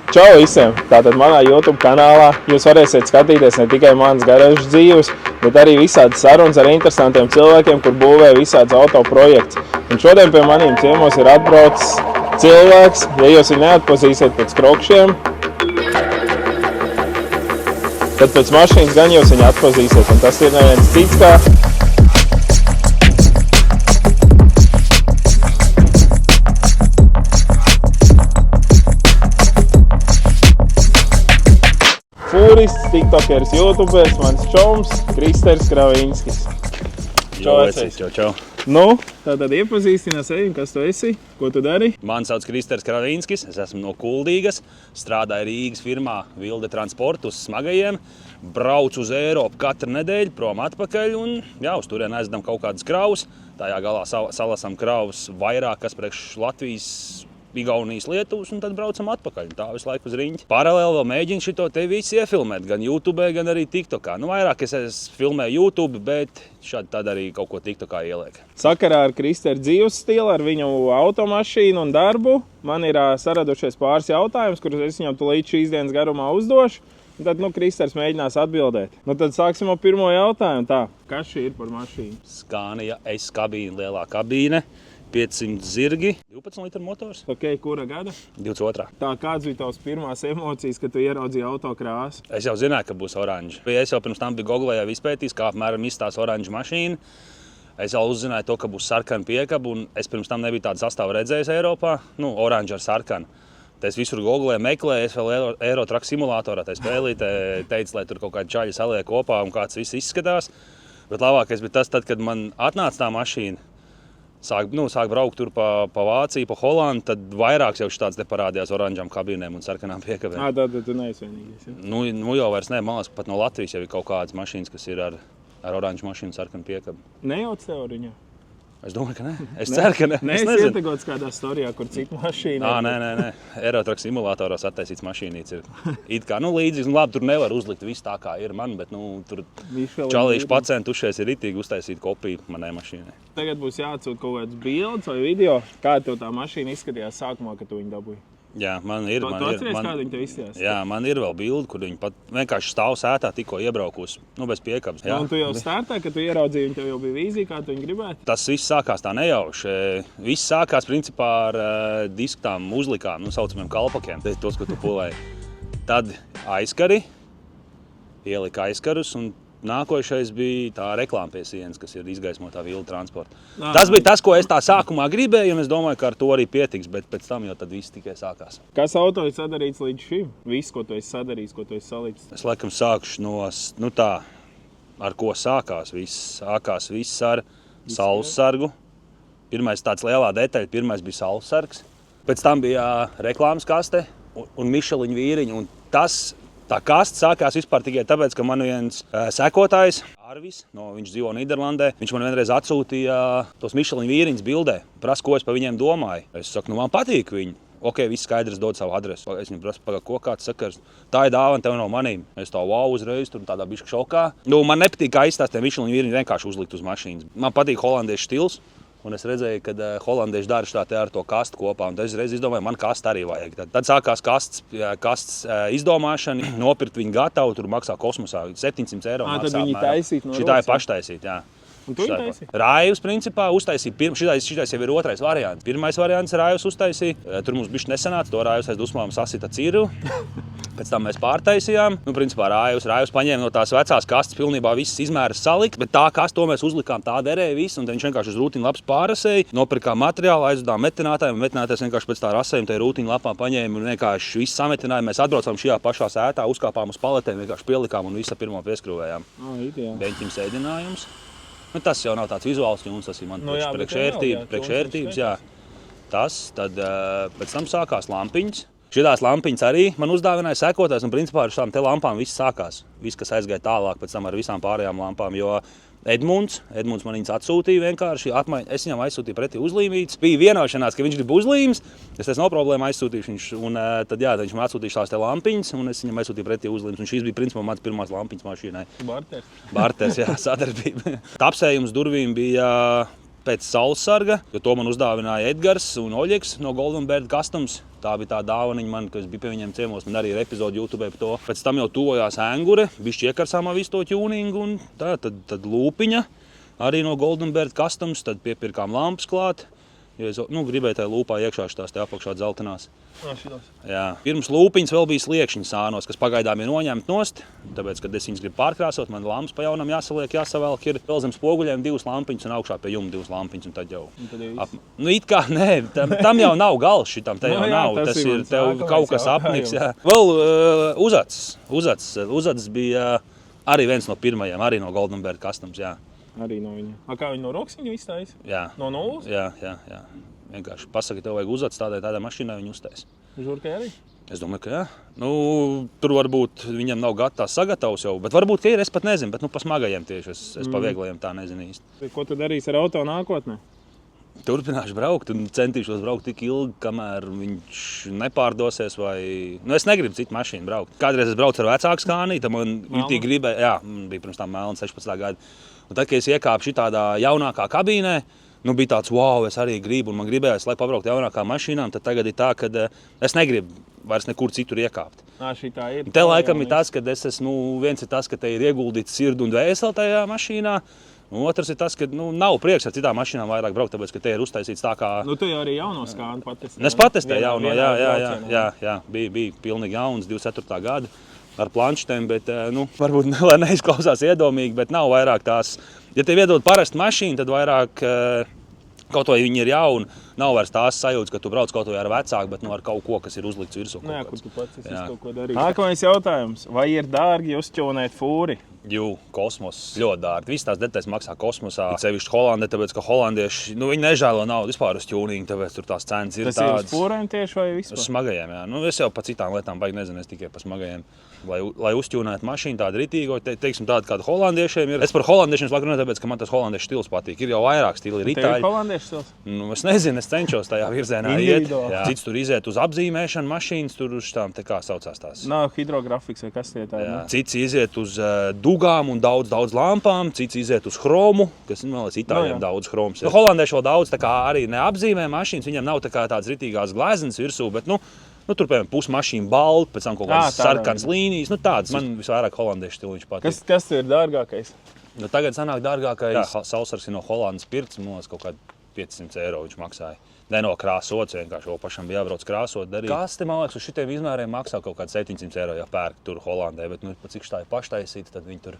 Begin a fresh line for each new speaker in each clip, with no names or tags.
Čau visiem! Tātad manā YouTube kanālā jūs varēsiet skatīties ne tikai manas garažas dzīves, bet arī visādas sarunas ar interesantiem cilvēkiem, kur būvē visādas auto projekts. Un šodien pie maniem ciemos ir atbraucis cilvēks, ja jūs viņu neatpazīsiet pēc krokšiem, tad pēc mašīnas gan jūs viņu atpazīsiet, un tas ir neviens cits kā fūrists, tiktokers, YouTubers, mans čoms, Kristers Kravīnskis.
Čau.
Nu, tātad iepazīstina sevi, kas tu esi, ko tu dari?
Mani sauc Kristers Kravīnskis, es esmu no Kuldīgas, strādāju Rīgas firmā Vilde Transportu uz smagajiem, braucu uz Eiropu katru nedēļu, prom atpakaļ un uz turieni aizdam kaut kādas kravas. Tajā galā salasam kravas vairāk, kas priekš Latvijas, Igaunijas, Lietuvas, un tad braucam atpakaļ. Tā visu laiku uz riņķi. Paralēli vēl mēģinu šito te visu iefilmēt, gan YouTube, gan arī TikTokā. Vairāk es filmēju YouTube, bet šādi tad arī kaut ko TikTokā ieliek.
Sakarā ar Kristeru dzīves stilu, ar viņu automašīnu un darbu, man ir saradušies pāris jautājumus, kurus es viņam tulīt šīs dienas garumā uzdošu. Tad, Kristers mēģinās atbildēt. Tad sāksim ar pirmo jautājumu. Tā, kas šī ir par mašīnu?
Scania S kabīne, lielā kabīne. 500 zirgi, 12 litru motors.
Ok, kura gada?
22.
Tā, kāds bija tavs pirmās emocijas, kad tu ieraudzīji auto krāsu?
Es jau zināju, ka būs oranža. Es jau pirms tam biju Googlejā izpētījis, kā apmēram izstās oranža mašīna. Es jau uzzināju to, ka būs sarkana piekaba, un es pirms tam nebiju tādu sastāvu redzējis Eiropā. Oranža ar sarkanu. Es visur Googlejā meklēju, es vēl Euro Truck simulatorā spēlīju, teicu, lai tur kaut kādi čaļi saliek kopā un kāds viss izskatās. Bet labākais bija tas, tad, kad man atnāca tā mašīna. Sāk braukt tur pa Vāciju, pa Holandu, tad vairāks jau tāds te parādījās oranžām kabīnēm un sarkanām piekabēm.
Tad tu neesi vienīgais, ja?
Nu jau vairs ne, man liekas, pat no Latvijas jau ir kaut kādas mašīnas, kas ir ar oranžu mašīnu sarkanu piekabu.
Nejauc tev ar viņu?
Es domāju, ka ne. Es ceru, ka ne.
Es nezinu. Ietegots kādā storijā, kur cita mašīna.
Nē. Euro Truck simulatoros attaisīts mašīnīts ir. It kā, līdzīgs, labi, tur nevar uzlikt visu tā, kā ir man, bet, tur čalīši pacentušies ir ritīgi uztaisīt kopiju manai mašīnai.
Tagad būs jāatsūt kaut kāds bildes vai video, kā tev tā mašīna izskatījās sākumā, kad tu viņu dabūji.
Jā, man ir.
Tu atceries, kāda viņa tev izskatījās?
Jā, man ir vēl bildi, kur viņa pat vienkārši stāv sētā, tikko iebraukusi, bez piekabas. Jā.
Un tu jau startē, kad tu ieraudzīji, viņa tev jau bija vīzija, kā tu viņu gribētu?
Tas viss sākās tā nejauši. Viss sākās principā ar disktām uzlikām, saucamiem kalpakiem, tos, ko tu pulēji. Tad aizkari, ielika aizkarus un nākošais bija tā reklāma pie sienas, kas ir izgaismotā Vilde Transporta. Tas bija tas, ko es tā sākumā gribēju, un es domāju, ka ar to arī pietiks, bet pēc tam jau tad viss tikai sākās.
Kas auto ir sadarīts līdz šim? Viss, ko tu esi sadarījis, ko tu esi salicis?
Es laikam sākušu no tā, ar ko sākās viss. Sākās viss ar saussargu. Pirmais tāds lielā detaļa, pirmais bija saussargs. Pēc tam bija reklāmas kaste un Mišeliņa vīriņa, un tā kaste sākās vispār tikai tāpēc, ka man viens sekotājs, Arvis, viņš dzīvo Nīderlandē, viņš man vienreiz atsūtīja tos Mišeliņa vīriņus bildē, prasa, ko es par viņiem domāju. Es saku, man patīk viņi. Ok, viss skaidrs, dod savu adresu. Es viņam prasu, ko kāds saka, tā ir dāvana tev no manīm. Es tā uzreiz tur tādā bišķi šokā. Man nepatīk, kā izstāstiem Mišeliņa vīriņu vienkārši uzlikt uz mašīnas. Man patīk holandiešu stils. Un es redzēju, ka holandieši dara šitā te ar to kastu kopā, un es reiz izdomāju, man kastu arī vajag. Tad sākās kastes izdomāšana, nopirkt viņu gatavu, tur maksā kosmosā 700 eiro.
Tad viņi taisīt no rokas?
Šitā ir paštaisīt, jā.
Un tu viņu taisīji?
Rājus, principā, uztaisīja. Šitais jau ir otrais variants. Pirmais variants Rājus uztaisīja. Tur mums bišķi nesanāca, to Rājus aiz dusmām sasita ciru. Pēc tam mēs pārtaisījām. Principā Rājus paņēma no tās vecās kastes pilnībā visas izmēras salikt, bet tā kaste to mēs uzlikām, tā derēja visu, un viņš vienkārši uz rūtiņu lapas pārrasēja, nopirkām materiālu, aizvedām metinātājiem, un metinātājs vienkārši pēc tā rasējuma tajā rūtiņu lapā paņēma un vienkārši visu sametināja. Mēs atbraucām šajā pašā sētā, uzkāpām uz paletēm, vienkārši pielikām un visu pirmo pieskrūvējām. Beņķim sēdinājums. Tas jau nav tāds vizuāls ķūns, tas ir man priekšērtības, jā. Tas, tad pēc tam sākās lampiņas. Šitās lampiņas arī man uzdāvināja sekotājs, un principā ar šām te lampām viss sākās. Viss, kas aizgāja tālāk pēc tam ar visām pārējām lampām, jo Edmunds man viņas atsūtīja vienkārši, es viņam aizsūtīju pretī uzlīmītes. Bija vienošanās, ka viņš grib uzlīmes, es nav problēma aizsūtīšu viņš, un tad viņš man atsūtīja šās te lampiņas, un es viņam aizsūtīju pretī uzlīmes, un šīs bija principā mans pirmās lampiņas mašīnai. Barters, jā, sadarbība. Tapsējums durvīm bija pēc saussarga, jo to man uzdāvināja Edgars un Oļegs no Goldenberg Customs. Tā bija tā dāvaniņa man, kad es biju pie viņiem ciemos. Man arī ir epizode YouTube par to. Pēc tam jau tuvojās Angure, bišķi iekarsām visu to tuningu un tā, tad lūpiņa arī no Goldenberg Customs, tad piepirkām lampas klāt. Jo es gribēju tajā lūpā iekšā tās te apakšā dzeltenās. Jā. Pirms lūpiņas vēl bija sliekšņi sānos, kas pagaidām ir noņemt nost. Tāpēc, kad es viņas gribu pārkrāsot, man lampas pa jaunam jāsaliek, jāsavelk. Ir vēl zem spoguļiem 2 lampiņas un augšā pie jumta 2 lampiņas. Un tad jau... it kā nē, tam jau nav gals šitam, te jau nav. Tas ir tev kaut kas apniks. Jā. Vēl Uzads bija arī viens no pirmajiem, arī no Goldenberg Customs, jā.
Arī no viņa. Kā viņi no roksiņu iztaisa?
Jā.
No nulles?
Jā. Vienkārši pasaka, tev vajag Uzads tādā mašīnā, viņi uztais.
Žurkai arī?
Es domāju, ka jā. Tur varbūt viņam nav gatavs sagatavs jau, bet varbūt, ka ir, es pat nezinu, bet pa smagajiem tieši, es pa vieglajiem tā nezinu īsti.
Ko tu darīsi ar auto nākotnē?
Turpināšu braukt un centīšos braukt tik ilgi, kamēr viņš nepārdosies vai... es negribu citu mašīnu braukt. Kādreiz es braucu ar vecāku Skāniju, tad man itī gribēja, jā, bija pirms tam melna 16. gada. Un tad, kad es iekāpu šitādā jaunākā kabīnē, bija tāds, wow, es arī gribu, un man gribējās, lai pabraukt jaunākā mašīnām, tad tagad ir tā, ka es negribu vairs nekur citur iekāpt.
Šitā ir.
Te laikam ir tas, ka viens ir tas, ka te ir ieguldīts sirdi un dvēseli tajā mašīnā, un otrs ir tas, ka nav prieks ar citām mašīnām vairāk braukt, tāpēc, ka te ir uztaisīts tā kā...
Tu jau arī jauno Skānu patestēji.
Es patestēju jauno, jā, bija pilnīgi jauns 24. gada. Ar planšetēm, bet, varbūt, lai neizklausās iedomīgi, bet nav vairāk tās, ja tev iedod parastu mašīnu, tad vairāk, kaut vai viņi ir jauni, nav vairs tās sajūtas, ka tu brauc kaut vai ar vecāku, bet ar kaut ko, kas ir uzlikts virsū.
Kur tu pats esi kaut ko darījis. Nākamais jautājums, vai ir dārgi uzķūnēt fūri?
Kosmos ļoti dārgi. Visas tās detaļas maksā kosmosā. Sevišķi Holandē, tāpēc, ka holandieši, viņi nežēlo naudu vispār uz tuningu, tāpēc tur tās cenas ir tādas.
Tas ir uz fūrēm tieši vai vispār?
Uz smagajiem, jā. Es jau pa citām lietām baigi nezinu, es tikai pa smagajiem. Lai uzķūnētu mašīnu tādu ritīgo, teiksim tādu, kādu holandiešiem ir. Es par holandiešiem labi runāju, tāpēc, ka man tas holandiešu stils patīk. Ir jau vairāk stili, ir itāļi.
Tev ir holandiešu stils?
Es nezinu, es cenšos tajā virzienā iet. Cits tur iziet uz apzīmēšanu mašīnas, tur uz tām, kā saucās tās.
Nav hidrografiks vai kas tie tā ir.
Cits iziet uz dugām un daudz lampām, cits iziet uz chromu, kas itāļiem daudz chroms. Holandieši vēl daudz arī neapzīmē mašīnas, viņam nav tāds ritīgās gleznas virsū, bet tur, piemēram, pusmašīna balta, pēc tam kaut kādas sarkanas līnijas, tādas. Man visvairāk holandiešu stiliņš patīk.
Kas tur ir dārgākais?
Tagad sanāk dārgākais. Saulsargs ir no Holandas pirts, kaut kādi 500 eiro viņš maksāja. Nenokrāsots, vienkārši pašam bija jābrauc krāsot, darīt. Kaste, man liekas, uz šitiem izmēriem maksā kaut kādi 700 eiro, ja pērk tur Holandē, bet cik tā ir paštaisīta, tad viņi tur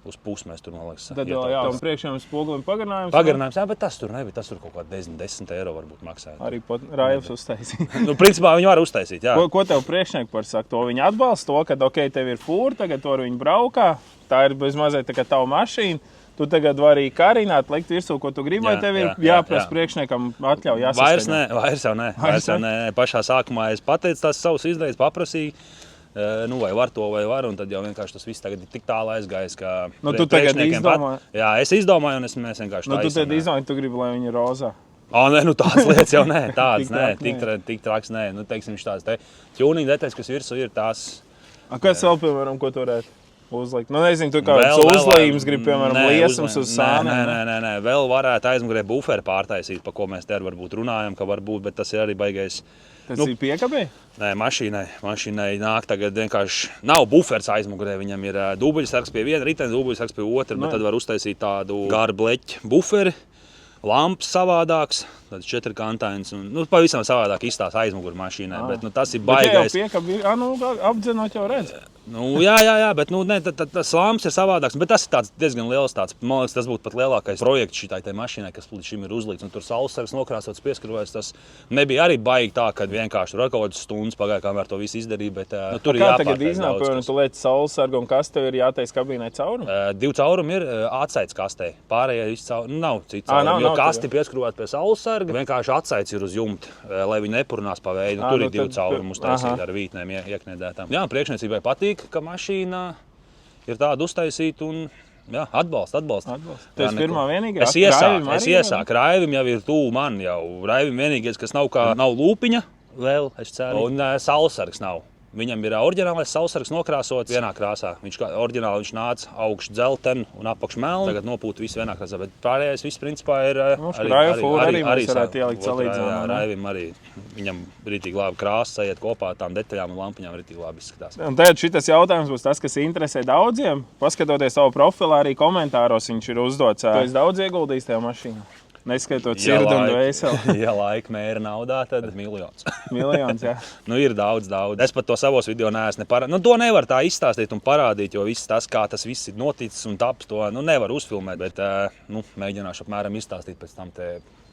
uz pusi mēs tur, man liekas,
tad tam priekšējiem spogulim pagarinājums?
Pagarinājums, jā, bet tas tur nebija, tas tur kaut kā 10 eiro varbūt maksāja.
Arī Raivs uztaisīja.
Principā viņi var uztaisīt, jā.
Ko tev priekšnieki par saka? To viņi atbalsta to, ka, tev ir fūra, tagad to viņi braukā, tā ir bezmazliet tā kā tava mašīna. Tu tagad vari karināt, likt virsū, ko tu gribi, vai tev ir jāprasa priekšniekam atļauj jāsaskaņo?
Vairs jau nē. Pašā sākumā es pateicu tās savus izdarījumus, paprasīju. Vai var to, vai var, un tad jau vienkārši tas viss tagad ir tik tālu aizgājis, ka
tu tagad izdomāji?
Jā, es izdomāju, un mēs vienkārši taisam.
Tu tagad izdomāji, tu gribi, lai viņi ir rozā?
Nē, tādas lietas jau nē, tādas nē, tik traks nē. Teiksim, viņš tās te tuninga detaļas, kas virsū ir tās.
Kas vēl, piemēram, ko tu varētu uzlikt? Nezinu, tu kādas uzlījumus gribi, piemēram, liesmas uz sānēm?
Nē, vēl varētu aizmugurē buferi pārtaisīt, pa ko mēs te varbūt runājam, ka varbūt, bet tas ir arī baigais.
Tas ir piekabē?
Nē, mašīnai nāk tagad vienkārši nav bufers aizmugurē. Viņam ir dubļsargs pie viena ritena, dubļsargs pie otra, bet tad var uztaisīt tādu garu bleķu buferi, lampas savādāks, tāds četrkantains un pavisam savādāk izstās aizmuguru mašīnai, bet tas ir baigais.
Bet jau piekabi, apdzenot jau redz.
Jā, bet tas lamps ir savādāks, bet tas ir diezgan liels tāds. Man liekas, tas būtu pat lielākais projekts šitai mašīnai, kas līdz šim ir uzlikts. Un tur saulesargs nokrāsots, pieskarvēs. Tas nebija arī baigi tā, ka vienkārši tur kaut kādas stundas pagāja, kamēr to visu izdarīja, bet tur ir jāpārtais daudz. Kā tagad iznāk, piemēram, tu liec saulesargu un kas tev ir jātais kabīnai caurumu? 2 caurumi ir atsaits kastē. Pārējie visi caurumi nav cits caurumi, jo kasti pieskarvēt pie saulesarga. Vienkārši atsaits ir uz jumta, lai viņi nepurnās pa veidu. Tur ir 2 caurumi uztaisīti ar vītnēm ieknēdētām. Jā, priekšniecībai patīk, ka mašīna ir tāda uztaisīta un atbalsta.
Tu esi pirmā vienīgā?
Es iesāku. Raivim jau ir tuvu man jau. Raivim vienīgais, kas nav lūpiņa vēl, es ceru, un saulesargs nav. Viņam ir oriģinālais saussargs nokrāsots vienā krāsā. Oriģināli viņš nāca augšu dzelteni un apakšu melnu. Tagad nopūta visu vienā krāsā, bet pārējais viss principā ir
arī mēs varētu ielikt salīdzinājumā.
Raivim arī. Viņam rītīgi labi krāsa sajiet kopā ar tām detaļām un lampiņām rītīgi labi izskatās.
Un tagad šitas jautājums būs tas, kas interesē daudziem. Paskatoties savu profilā, arī komentāros viņš ir uzdots. Tu esi daudz ieguldījis tajā mašīnā? Neskaitot sirdi un dvēseli.
Ja laika mēra naudā, tad miljons.
Miljons, jā.
Nu, ir daudz. Es pat to savos video neesmu neparādīt. Nu, to nevar tā izstāstīt un parādīt, jo viss tas, kā tas viss ir noticis un taps, to nevar uzfilmēt. Bet mēģināšu apmēram izstāstīt pēc tam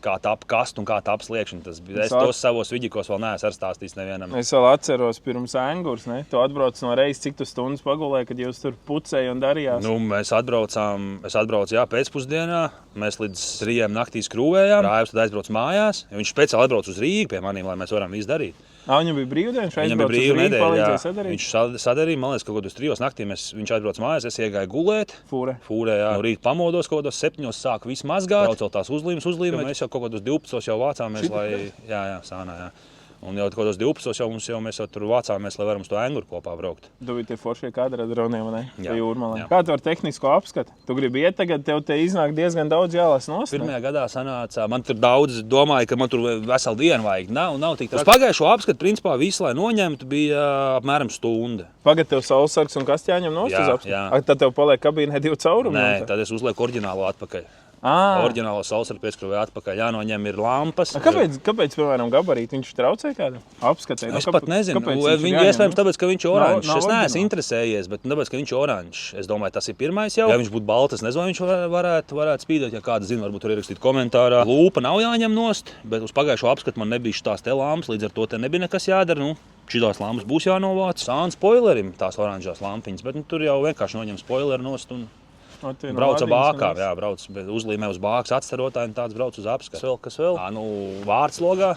kā tapa kastu un kā tapa sliekšņi. Es tos savos vidikos vēl neesmu ar stāstījis nevienam.
Es vēl atceros pirms Engurs, ne? Tu atbrauc no reizes, cik tu stundas pagulēji, kad jūs tur pucēji un darījās?
Nu, es atbraucu pēcpusdienā. Mēs līdz 3 naktī skrūvējām. Rājus tad aizbrauc mājās. Viņš speciāli atbrauc uz Rīgu pie maniem, lai mēs varam visu darīt.
Viņam bija brīvdiena,
viņam bija brīva nedēļa. Viņš sadarīja, man liekas, kaut kādos 3 naktī. Viņš atbrauc mājās, es iegāju gulēt. Fūrē, jā. No rīta pamodos, kaut kādos 7 sāku visu mazgāt. Braucot tās uzlīmes. Mēs jau kaut kādos 12 jau vācāmies, sānā, jā. Un jau kaut kādos 12 mēs jau tur vācāmies, lai varam uz to Enguru kopā braukt.
Tu biji tie foršie kadri ar droniem, ne? Pa jūrmalē. Kā tu ar tehnisko apskatu? Tu gribi iet tagad, tev te iznāk diezgan daudz jālas nost?
Pirmajā gadā sanāca, man tur daudz domāja, ka man tur veselu dienu vajag. Nav tik tas. Pagājušo apskatu, principā, visu, lai noņemtu, bija apmēram stunda.
Pagad tev saussargs un kas jāņem nost uz apskatu?
Jā.
Tad tev paliek kabīnē 2 caurumi?
Nē, tad es uzlieku oriģinālo atpakaļ. Oriģinālo saussargu pieskrūvēju atpakaļ, jānoņem ir lampas.
Kāpēc, piemēram, gabarīti viņš traucē kādam? Apskatē.
Es pat nezinu. Viņu iespējams tāpēc, ka viņš ir oranžs. Es neesmu interesējies, bet tāpēc, ka viņš ir oranžs. Es domāju, tas ir pirmais jau. Ja viņš būtu balts, es nezinu, viņš varētu spīdot. Ja kāds zina, varbūt tur ierakstīt komentārā. Lūpa nav jāņem nost, bet uz pagājušo apskatu man nebija šitās te lampas, līdz ar to te nebija nekas jādara. Šitās lampas būs jānovāc. Sāns spoilerim tās oranžās lampiņas, bet tur jau vienkārši noņem spoileru nost un brauc ar bākām, uzlīmē uz bākas atstarotāji un tāds brauc uz apskatu. Kas vēl? Vārds logā,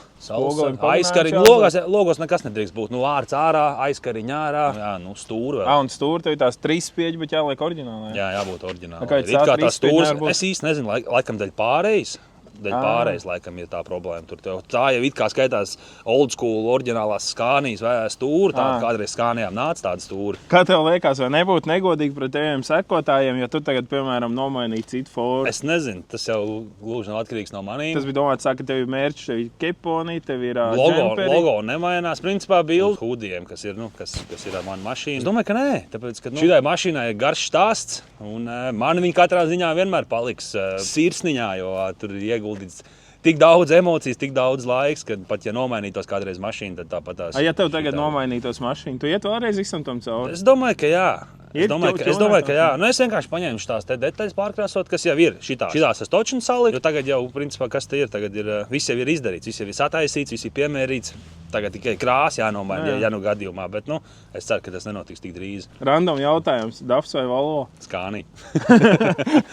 aizkariņ. Logos nekas nedrīkst būt. Vārds ārā, aizkariņ ārā, stūri vēl.
Un stūri tev tās 3 spieģi, bet jāliek oriģinālā.
Jā, jābūt oriģinālā. Es īsti nezinu, laikam dēļ pārējais. Pārējais laikam ir tā problēma. Tā jau it kā skaitās old school oriģinālās Skānijas vai stūri. Kādreiz Skānijām nāca tāda stūri.
Kā tev liekas, vai nebūtu negodīgi pret teviem sekotājiem, ja tu tagad, piemēram, nomainīji citu foru?
Es nezinu, tas jau gluži nav atkarīgs no manīm.
Tas bija domāts, ka tev ir mērķis, tev ir keponī, tev ir
logo nemainās. Principā bildi hudiem, kas ir ar manu mašīnu. Es domāju, ka nē, tāpēc, ka šitai mašīnai ir garš stāsts un man viņa katrā ziņā vienmēr paliks sirsniņā, jo tur ir ieguldīts tik daudz emocijas, tik daudz laiks, ka pat ja nomainītos kādreiz mašīnu, tad tāpat tās.
Ja tev tagad nomainītos mašīnu, tu iet vēlreiz visam tam cauri?
Es domāju, ka jā. Es domāju, ka jā. Es vienkārši paņēmu šitās te detaļas pārkrāsot, kas jau ir šitās es točinu saliku, jo tagad jau, principā, kas te ir, tagad ir, viss jau ir izdarīts, viss jau ir sataisīts, viss ir piemērīts. Tagad tikai krāsa jānomaina, ja nu gadījumā, bet, es ceru, ka tas nenotiks tik drīz.
Random jautājums, Dafs vai Volvo?
Skānī.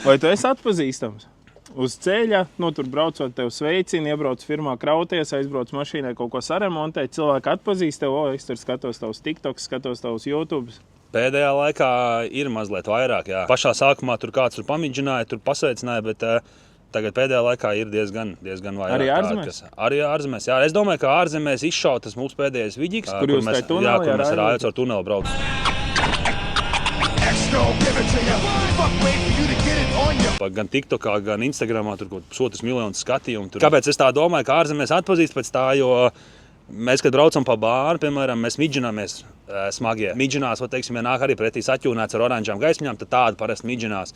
Vai tu esi atpazīstams? Uz ceļa, tur braucot tev sveicini, iebrauc firmā krauties, aizbrauc mašīnai kaut ko saremontēt, cilvēki atpazīst tev, es tur skatos tavus TikToks, skatos tavus YouTubes.
Pēdējā laikā ir mazliet vairāk, jā. Pašā sākumā tur kāds tur pamidžināja, tur pasveicināja, bet tagad pēdējā laikā ir diezgan vairāk.
Arī ārzemēs?
Arī ārzemēs, jā. Es domāju, ka ārzemēs izšautas mūsu pēdējais viģiks,
kur mēs
ar Rājus ar tuneli braucam. Gan TikTokā, gan Instagramā tur kaut 1,5 miljonu skatījumu. Kāpēc es tā domāju, ka ārzemēs atpazīst pēc tā, jo mēs, kad braucam pa bāru, piemēram, mēs midžināmies smagie. Midžinās, teiksim, ja nāk arī pretī saķūnēts ar oranžām gaismiņām, tad tāda parasti midžinās.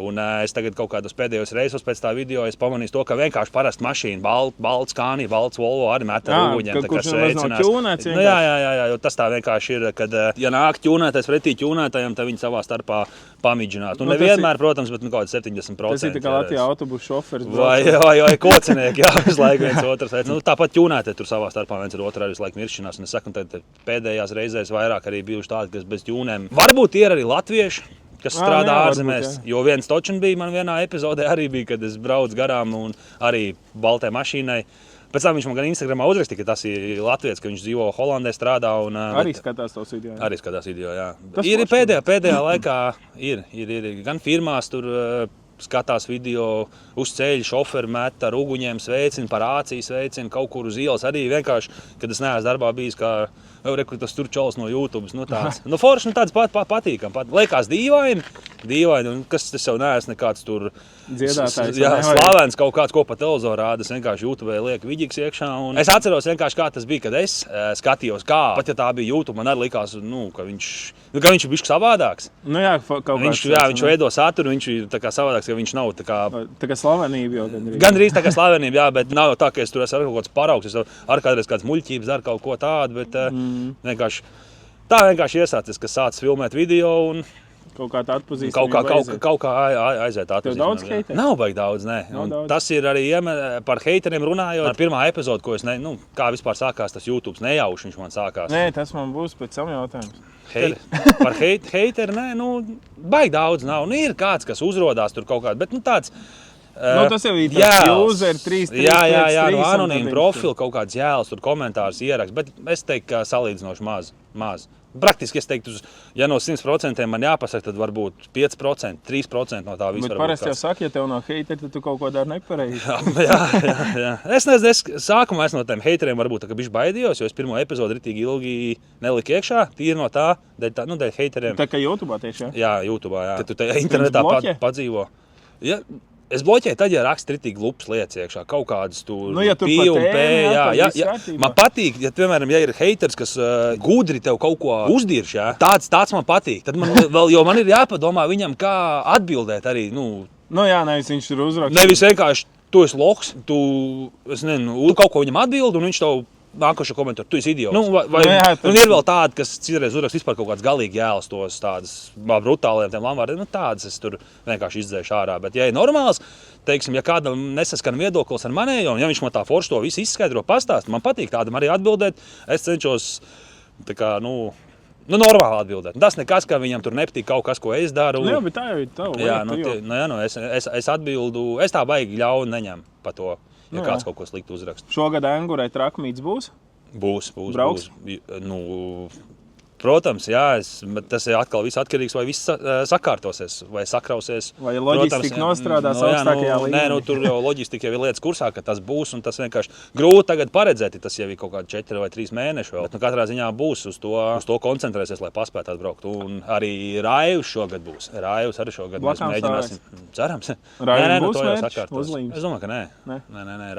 Un es tagad kaut kādos pēdējos reisos pēc tā video es pamanīju to, ka vienkārši parasti mašīna, balts Skānija, balts Volvo arī met ar ūģiem.
Kurš nav ķūnēts?
Jā, jo tas tā vienkārši ir, kad ja nāk ķūnētais pretī ķūnētājiem, tad viņi savā starpā pamidžināt. Un nevienmēr, protams, bet kaut kāds 70%.
Tas ir tā kā Latvijā autobusu šoferis.
Vai kocinieki, jā, visu laiku viens otrs. Tāpat ķūnētāji tur savā starpā viens ar otru arī visu laiku miršķinās. Un es saku, tad pēdējās reizēs vairāk arī bijuši tādi, kas bez ķūnēm. Varbūt ir arī latvieši, kas strādā ārzemēs, jo viens točin bija man vienā epizodē arī bija, kad es braucu garām un arī baltai mašīnai. Pēc tam viņš man gan Instagramā uzrakstīja, ka tas ir latviečs, ka viņš dzīvo Holandē, strādā.
Arī skatās tos video.
Arī skatās video, jā. Ir pēdējā laikā, ir gan firmās tur skatās video uz ceļa, šoferi met ar uguņiem, sveicina, par āciju sveicina, kaut kur uz ielas. Arī vienkārši, kad es neesmu darbā bijis, kā tas tur čols no YouTube. Forši, tāds patīkam. Liekas dīvaini, un kas tas jau neesmu nekāds tur
dziedātājs.
Slavens kaut kāds, ko pa televizoru rāda. Es vienkārši YouTube liek viģiks iekšā. Es atceros vienkārši, kā tas bija, kad es skatījos, kā. Pat ja tā bija YouTube, man arī likās, ka viņš ir bišķi savādāks. Viņš veido saturu, viņš ir tā kā savādāks, ka viņš nav tā kā
slavenība jau gandrīz.
Gandrīz tā kā slavenība, jā, bet nav jau tā, ka es tur esmu ar kaut kāds paraugs. Es ar kādreiz kāds muļķības ar kaut ko tādu, bet vienkārši iesācis, kas sācis filmēt video un
kaut kā tā atpazīstamība
kaut kā aiziet atpazīstamība.
Tev daudz heiteru?
Nav baigi daudz, nē. Tas ir arī par heiteriem runājot. Ar pirmā epizodu, ko es kā vispār sākās tas YouTube, nejauši viņš man sākās.
Nē, tas man būs pēc tam jautājums.
Par heiteru, nē, baigi daudz nav. Ir kāds, kas uzrodās tur kaut kādā, bet tāds...
tas jau ir tāds user 3.
Jā, anonīmu profilu, kaut kāds jēls, tur komentārus ierakst, bet es teiktu, ka salīdzinoši maz. Praktiski es teiktu, ja no 100% man jāpasaka, tad varbūt 5%, 3% no tā viss var būt.
Bet parasti jau saka, ja tev nav heiteri, tad tu kaut ko dari nepareizi.
Jā. Es nezinu, sākumā es no tiem heiteriem varbūt tā kā bišķi baidījos, jo es pirmo epizodu ritīgi ilgi neliku iekšā, tīri no tā, dēļ heiteriem.
Tā kā YouTube'ā tieši, jā?
Jā, YouTube'ā, jā. Tad tu tajā internetā padzīvo. Ja, es bloķēju tad, ja raksta ritīgi lupas lietas iekšā, kaut kādas tur
P un P,
jā. Man patīk, ja, piemēram, ja ir heiters, kas gudri tev kaut ko uzdirš, jā, tāds man patīk. Tad man ir jāpadomā viņam, kā atbildēt arī,
jā, nevis viņš tur uzraksta.
Nevis vienkārši, tu esi loks, tu kaut ko viņam atbildi, un viņš tev nākošo komentāru, tu esi idiots. Un ir vēl tādi, kas citreiz uzraksta vispār kaut kāds galīgi jēlas tos tādas brutāliem tiem lamvārdiem. Tādas es tur vienkārši izdzēšu ārā. Bet, ja ir normāls, teiksim, ja kādam nesaskan viedoklis ar manējo, un ja viņš man tā forši to visu izskaidro, pastāst, man patīk tādam arī atbildēt, es cenšos tā kā, normāli atbildēt. Tas nekas, ka viņam tur nepatīk kaut kas, ko es daru.
Jā, bet tā jau ir tava.
Es atbildu, es tā baigi ļaunu neņem pa to. Ja kāds kaut ko sliktu uzraksta.
Šogad Engurai trakmīts būs?
Būs.
Brauks?
Protams, jā, bet tas ir atkal viss atkarīgs, vai viss sakārtosies, vai sakrausies.
Vai loģistika nostrādās augstākajā līmenī?
Nē, tur jau loģistika jau ir lietas kursā, ka tas būs, un tas vienkārši grūti tagad paredzēt, tas jau ir kaut kādi 4 vai 3 mēneši vēl. Katrā ziņā būs, uz to koncentrēsies, lai paspētu atbraukt. Un arī Raivs šogad būs. Raivs arī šogad mēs mēģināsim. Cerams.
Raivs būs
mērķis? Es domāju, ka nē. Nē,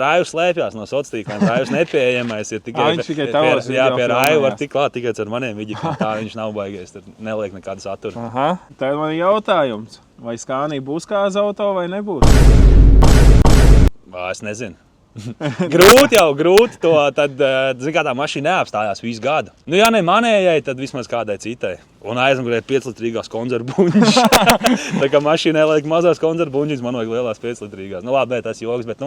Raivs slēpjās no sociāltīkliem. Raivs nepieejamais ir tikai pie Raiva var tik klāt tikai ar viģikam, tā viņš nav baigies, tur neliek nekādu saturu.
Tad man ir jautājums, vai Skānī būs kāza auto vai nebūs?
Es nezinu. grūti to, tad, zin kā tā mašīna neapstājās visu gadu. Ja ne manējai, tad vismaz kādai citai. Un aizmugurē 5-litrīgās konzervbuņas. Tā kā mašīnai liek mazās konzervbuņas, man vajag lielās 5-litrīgās. Labi, tas joks, bet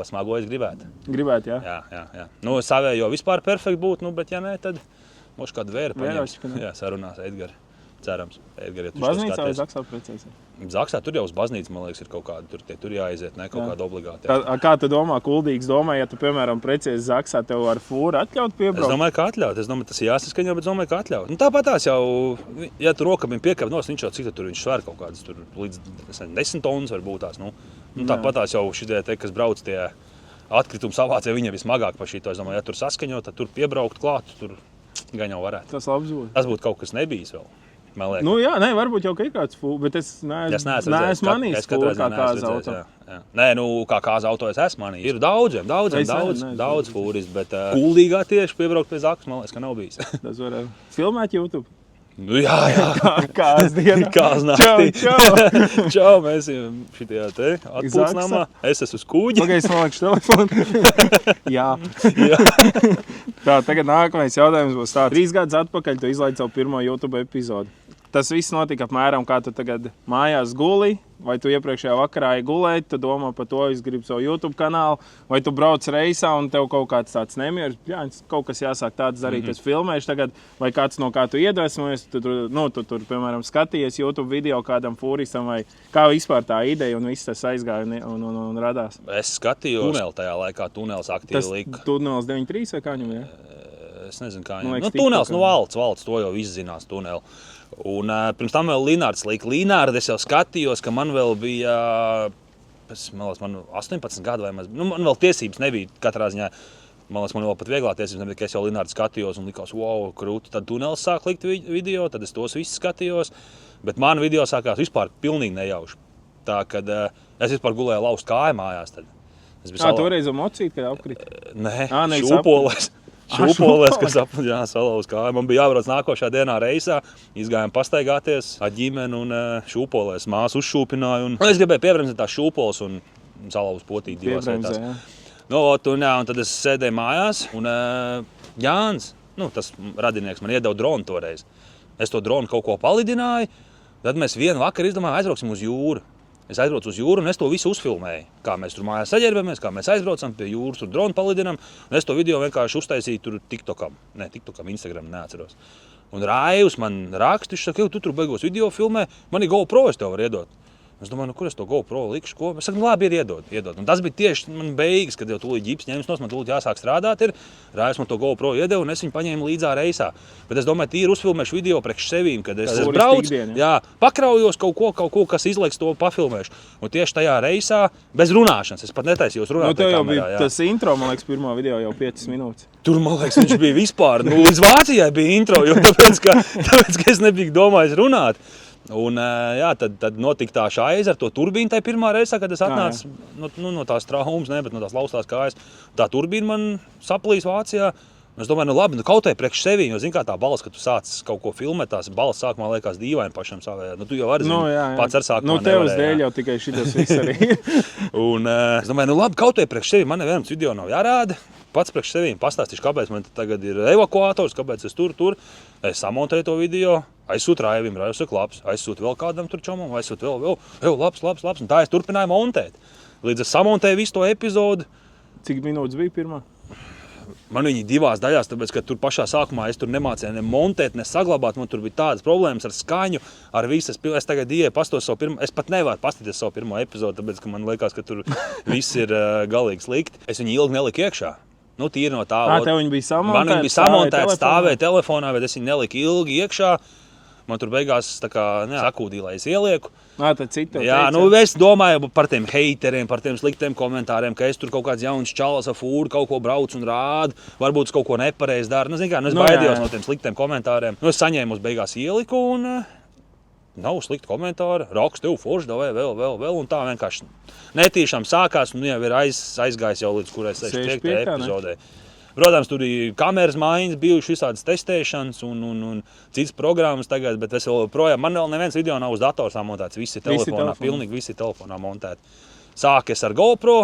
pasmagojas gribētu.
Gribētu, jā?
Jā. Savējo vispār perfekti būtu, bet ja ne, tad moši kādu vēru paņems. Jā, sarunās Edgari. Cerams. Edgari, ja
baznīcā vai Zaksā precēsies?
Zaksā tur jau uz baznīcu, man liekas, ir kaut kāda, tur jāaiziet, ne kaut kāda obligāta.
Kā tu domā, kuldīgs domā, ja tu, piemēram, precēsi Zaksā, tev ar fūru atļaut piebraukt?
Es domāju, ka atļaut. Es domāju, tas ir jāsaskaņo, bet domāju, ka atļaut. Tāpat tās jau, ja tu rokabim piekab nos, viņš jau cik tur viņš sver kaut kādas tur līdz 10 tonnas varbūt tās. Tāpat tās jau šitie te, kas brauc tie atkritumi savāc, ja viņiem vismagāk pa šito. Es domāju, ja tur saskaņot, tad tur piebraukt klāt, tur gan jau varētu.
Tas labs būtu.
Tas būtu kaut kas nebijis vēl.
Varbūt jau ir kāds fūri, bet es neesmu manījis fūri kā kāza auto.
Nē, kā kāza auto es esmu manījis. Ir daudz fūris, bet kuldīgā tieši piebraukt pie Zakas, man liekas, ka nav bijis.
Tas var filmēt YouTube.
Jā.
Kāds diena.
Kāds naktī. Čau, mēs šitajā te atpūtsnamā. Es esmu uz kūģi.
Pagaidzi, man liekas telefonu. Jā. Tā, tagad nākamais jautājums būs tā. 3 gadus atpakaļ tu izlaidi savu pirmo YouTube epizodu. Tas viss notika apmēram, kā tu tagad mājās guli, vai tu iepriekšējā vakarā gulēji, tu domā par to, es gribu savu YouTube kanālu, vai tu brauc reisā un tev kaut kāds tāds nemieris, kaut kas jāsāk tāds darīt, es filmēšu tagad, vai kāds no kā tu iedvesmojies, tu tur, piemēram, skatījies YouTube video kādam fūristam, vai kā vispār tā ideja un viss tas aizgāja un radās?
Es skatījos tuneli tajā laikā, tunelis aktīvi lika.
Tas tunelis 9.3 vai kā viņam, jā?
es nezinu, kā viņam. Tunels, valsts, to jau izzinās, tuneli. Un pirms tam vēl Linārds lika. Linārdu es jau skatījos, ka man vēl bija, man 18 gadu vai maz, man vēl tiesības nebija katrā ziņā. Man vēl pat vieglāk tiesības nebija, ka es jau Linārdu skatījos un likās, wow, krūti. Tad Tunels sāk likt video, tad es tos visus skatījos. Bet man video sākās vispār pilnīgi nejauši. Tā, kad es vispār gulēju lauzt kāju mājās. Tad.
Toreiz mocīt, kad apkrita?
Nē, šūpolēs, kas salauz kāju. Man bija jābrauc nākošā dienā reisā, izgājām pastaigāties ar ģimeni un šūpolēs. Māsu uzšūpināju un es gribēju piebremzēt tās šūpoles un salauz potīt divās vietās. Un tad es sēdēju mājās un Jānis, tas radinieks, man iedeva dronu toreiz. Es to dronu kaut ko palidināju, tad mēs vienu vakaru izdomājām aizbrauksim uz jūru. Es aizbraucu uz jūru un es to visu uzfilmēju. Kā mēs tur mājās saģērbamies, kā mēs aizbraucam pie jūras, tur dronu palidinām. Un es to video vienkārši uztaisīju tur TikTokam. Instagram, neatceros. Un Raivs man raksta, viņš saka, tu tur beigos video filmē, man ir GoPro, es tev varu iedot. Es domāju, kur es to GoPro likšu, ko? Es saku, labi, iedod. Un tas bija tieši man beigas, kad jau tūlīt ģips ņems nos, man tūlīt jāsāk strādāt ir. Raivs man to GoPro iedeva un es viņu paņēmu līdzā reisā. Bet es domāju, tīri uzfilmēšu video priekš sevīm, kad es braucu, pakraujos kaut ko, kas izliks to pafilmēšu. Un tieši tajā reisā, bez runāšanas, es pat netaisījos runāt.
Tev jau bija tas intro, man liekas, pirmā video jau 5 minūtes.
Tur, man liekas, viņš bija vispār, līdz Vācijai bija intro, jo tāpēc, ka es nebiju domājis runāt. Un tad notika tā šaiza ar to turbīnu tajā pirmā reizē, kad es atnācu no tās traumas, bet no tās laustās kājas. Tā turbīna man saplīs Vācijā. Es domāju, labi, kaut vai priekš sevi, jo zini, kā tā balss, kad tu sāc kaut ko filmēt, tās balss sākumā liekas dīvaini pašam savējā. Tu jau vari zini, pats ar sākumā nevarēja.
Tevs dēļ jau tikai šitas viss arī.
Un es domāju, labi, kaut vai priekš sevi, man nevienam video nav jārāda. Pats priekš sevīm pastāstīšu, kāpēc man tagad ir evakuators, kāpēc es tur. Es samontēju to video, aizsūtu Raivim, Raivs ir labs, aizsūtu vēl kādam tur čomam, aizsūtu vēl labs. Un tā es turpināju montēt. Līdz es samontēju visu to epizodu.
Cik minūtes bija pirmā?
Man viņi 2 daļās, tāpēc, ka tur pašā sākumā es tur nemācēju ne montēt, ne saglabāt. Man tur bija tādas problēmas ar skaņu, ar visu. Es tagad pastos savu pirmo, es pat nevaru pastīties savu pirmo epizodu, tāpēc, ka man liekas, ka tur viss ir galīgi slikti. Es viņu ilgi neliku iekšā. Tīri no tā.
Tev viņi bija samontēti?
Man viņi bija samontēti, stāvēja telefonā, bet es viņu neliku ilgi iekšā. Man tur beigās sakūdīja, lai es ielieku.
Tad citu
teica. Es domāju par tiem heiteriem, par tiem sliktiem komentāriem, ka es tur kaut kāds jauns čalas ar fūru kaut ko braucu un rādu. Varbūt es kaut ko nepareizi daru. Es baidījos no tiem sliktiem komentāriem. Es saņēmu uz beigās ieliku un nav slikti komentāri. Rakstu tev forši, davai vēl. Un tā vienkārši netīšām sākās un jau ir aizgājis jau līdz kurai 65. epizodē. Protams, tur ir kameras maiņas, bijušas visādas testēšanas un citas programmas tagad, bet es vēl projām, man vēl neviens video nav uz datora samontēts, visi telefonā, pilnīgi visi telefonā montēti. Sākies ar GoPro,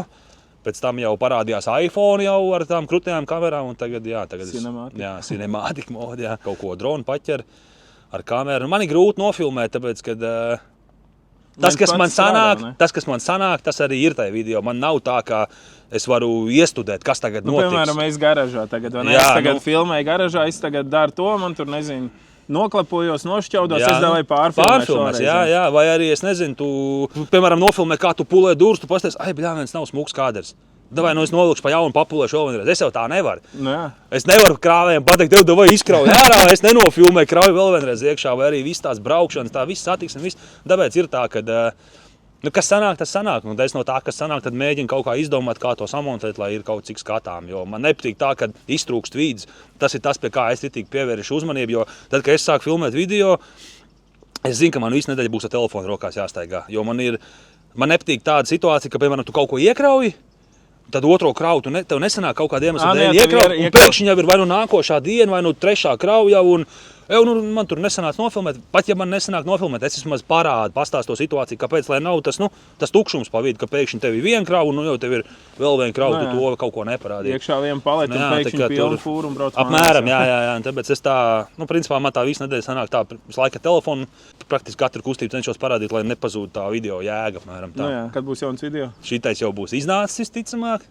pēc tam jau parādījās iPhone jau ar tām krutējām kamerām un tagad cinemātika mode, kaut ko dronu paķer ar kameru. Man ir grūti nofilmēt, tāpēc, kad tas, kas man sanāk, tas arī ir tajā video. Man nav tā, ka es varu iestudēt, kas tagad notiks.
Piemēram, es garažā tagad, es tagad filmēju garažā, es tagad daru to, man tur, nezinu, noklapojos, nošķaudos, es davai pārfilmēs.
Vai arī, es nezinu, tu, piemēram, nofilmē, kā tu pulē durus, tu pasties, viens nav smuks kādrs. Davai, es novilkšu pa jaunu, papulēšu vēl vienreiz. Es jau tā nevaru. Es nevaru krāvējiem pateikt, tev davai izkrauj ārā, es nenofilmēju, krauju vēl vienreiz iekšā, vai arī viss tās braukšanas, tā viss satiksme, viss. Tāpēc ir tā, ka, kas sanāk, tas sanāk. Un es no tā, kas sanāk, tad mēģinu kaut kā izdomāt, kā to samontēt, lai ir kaut cik skatām. Jo man nepatīk tā, ka iztrūkst vīdes. Tas ir tas, pie kā es tik pievēršu uzmanību, jo tad, kad es sāku filmēt video, es zinu, ka man visu nedēļu būs ar telefonu rokās jāstaigā. Jo man nepatīk tāda situācija, ka, piemēram, tu kaut ko iekrauji, tad otro kravu tev nesanāk kaut kāda iemesla dēļ iekraut, un pēkšņi jau ir vai nu nākošā diena, vai nu trešā krauja jau, un man tur nesanāca nofilmēt. Pat ja man nesanāk nofilmēt, es vismaz pastāstu to situāciju, kāpēc, lai nav tas tukšums pa vidu, ka pēkšņi tev ir viena krava, un jau tev ir vēl viena krava, tu to kaut ko neparādīji.
Iekšā viena paleta, un pēkšņi pilna fūra un brauc mājās.
Apmēram, jā. Tāpēc es tā, principā man tā visu nedēļu sanāk tā, visu laiku telefonu, praktiski katru kustību cenšos parādīt, lai nepazūd tā video jēga, apmēram tā.
Kad būs jauns video?
Šitais jau būs iznācis, visticamāk.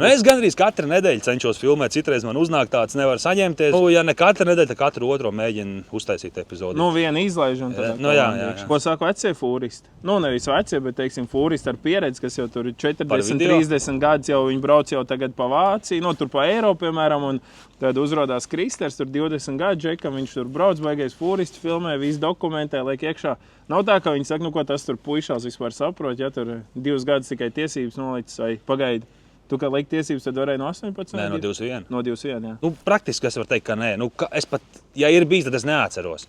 Es gandrīz katru nedēļu cenšos filmēt, citreiz man uznāk tāds, nevar saņemties. Ja ne katru nedēļu, tad katru otro mēģinu uztaisīt epizodi.
Viena izlaižana.
Jā.
Ko saka vecie fūristi? Nevis vecie, bet, teiksim, fūristi ar pieredzi, kas jau tur 40, 30 gadus jau viņi brauc jau tagad pa Vāciju, tur pa Eiropu, piemēram, un tad uzrodās Kristers, tur 20 gadu džekam, viņš tur brauc, baigais fūristi filmē, visu dokumentē, liek iekšā. Nav tā, ka viņi saka, ko tas tur puišās vispār saprot, ja tur 2 gadus tikai tiesības nolicis vai pagaidi. Tu, kā liek tiesības, tad varēja no 18?
Nē, no 21.
No 21, jā.
Praktiski es varu teikt, ka nē. Es pat, ja ir bijis, tad es neatceros.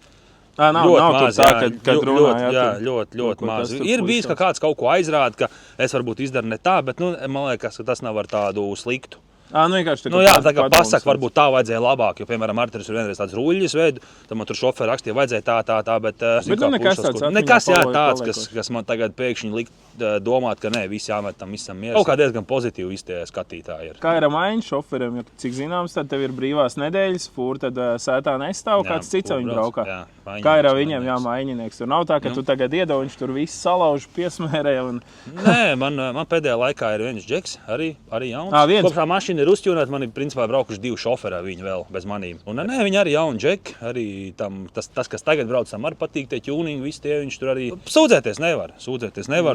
Nav maz, tā, kad runā,
ļoti maz. Ir bijis, ka kāds kaut ko aizrāda, ka es varbūt izdaru ne tā, bet man liekas, ka tas nav ar tādu sliktu.
Vienkārši
tā kā pasaka, varbūt tā vajadzēja labāk, jo, piemēram, Arturis ir vienreiz tāds ruļļis veidu, tad man tur šoferi rakstīja, vajadzēja tā, bet
nekas tāds atmiņā
nekas, tāds, kas man tagad pēkšņi likt domāt, ka nē, visi jāmet tam visam mieru. Kaut kā diezgan pozitīvi iztie skatītāji ir.
Kā ir ar maiņu šoferiem, jo, cik zināms, tad tev ir brīvās nedēļas, fūri tad sētā nestāv, kāds cits viņi braukā. Kā ir ar viņiem, maiņinieks? Tur nav tā, ka tu tagad iedod, viņš tur visu salauž, piesmērē un...
Nē, man pēdējā laikā ir viens džeks, arī jauns. Kopš tā mašīna ir uzķūnēta, man ir principā braukuši 2 šoferi viņi vēl bez manīm. Un nē, viņi arī jauni džeki, arī tam, tas, kas tagad brauc, tam arī patīk tie tuningi, visi tie, viņš tur arī sūdzēties nevar.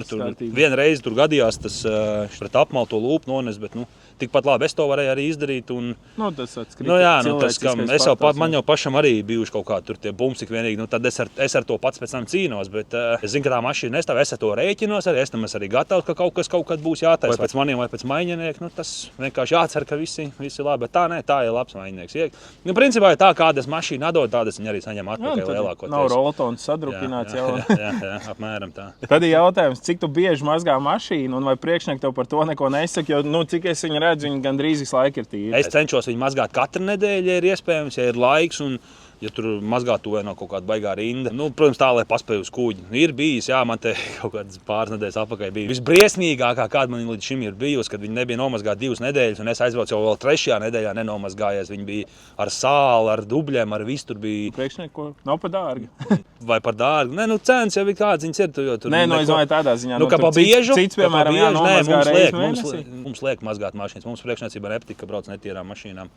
Tur vienreiz tur gadījās tas pret apmalto lūpu nones, bet tikpat labi es to varēju arī izdarīt. Un,
tas atskritīgs.
Man jau pašam arī bijuši kaut kā tur tie bumsik vienīgi, tad es ar to pats pēc tam cīnos, bet es zinu, ka tā mašīna nestāv, es ar to rēķinos arī, es tam arī gatavs, ka kaut kad būs jātaisa. Vai pēc maniem, vai pēc maiņinieku, tas vienkārši jācer, ka visi labi, bet tā ir labs maiņinieks. Principā ir tā, kādas mašīna atdod, tādas viņi arī saņem atpakaļ lielākoties.
Nav rolotons sadrupināts jau.
Jā, apmēram tā.
Tad ir jautājums, cik tu bieži mazgā mašīnu un vai priekšnieki tev par to neko nesaka, jo, cik es viņu redzu, viņi gandrīz visu laiku ir tīri.
Es cenšos viņu mazgāt katru nedēļu, ja ir iespējams, ja ir laiks un ja tur mazgāt to nav kaut kāda baigā rinda. Protams, tā, lai paspēju uz kuģi. Ir bijis, man te kaut kādas pāris nedēļas atpakaļ bija. Visbriesmīgākā, kāda man līdz šim ir bijusi, kad viņi nebija nomazgāti 2 nedēļas, un es aizbraucu jau vēl 3. nedēļā nenomazgājies. Viņi bija ar sāli, ar dubļiem, ar visu tur bija.
Priekšnieki, nav par dārgi.
Vai par dārgi? Nē, cenas jau ir kāds viņas ir.
Es domāju tādā ziņā.
Kā pa biežu?
Cits, piemēram, jānomazgā reizi mēnesī.
Mums liek mazgāt mašīnas. Mums priekšniecība nepatīk, ka brauc netīrām mašīnām.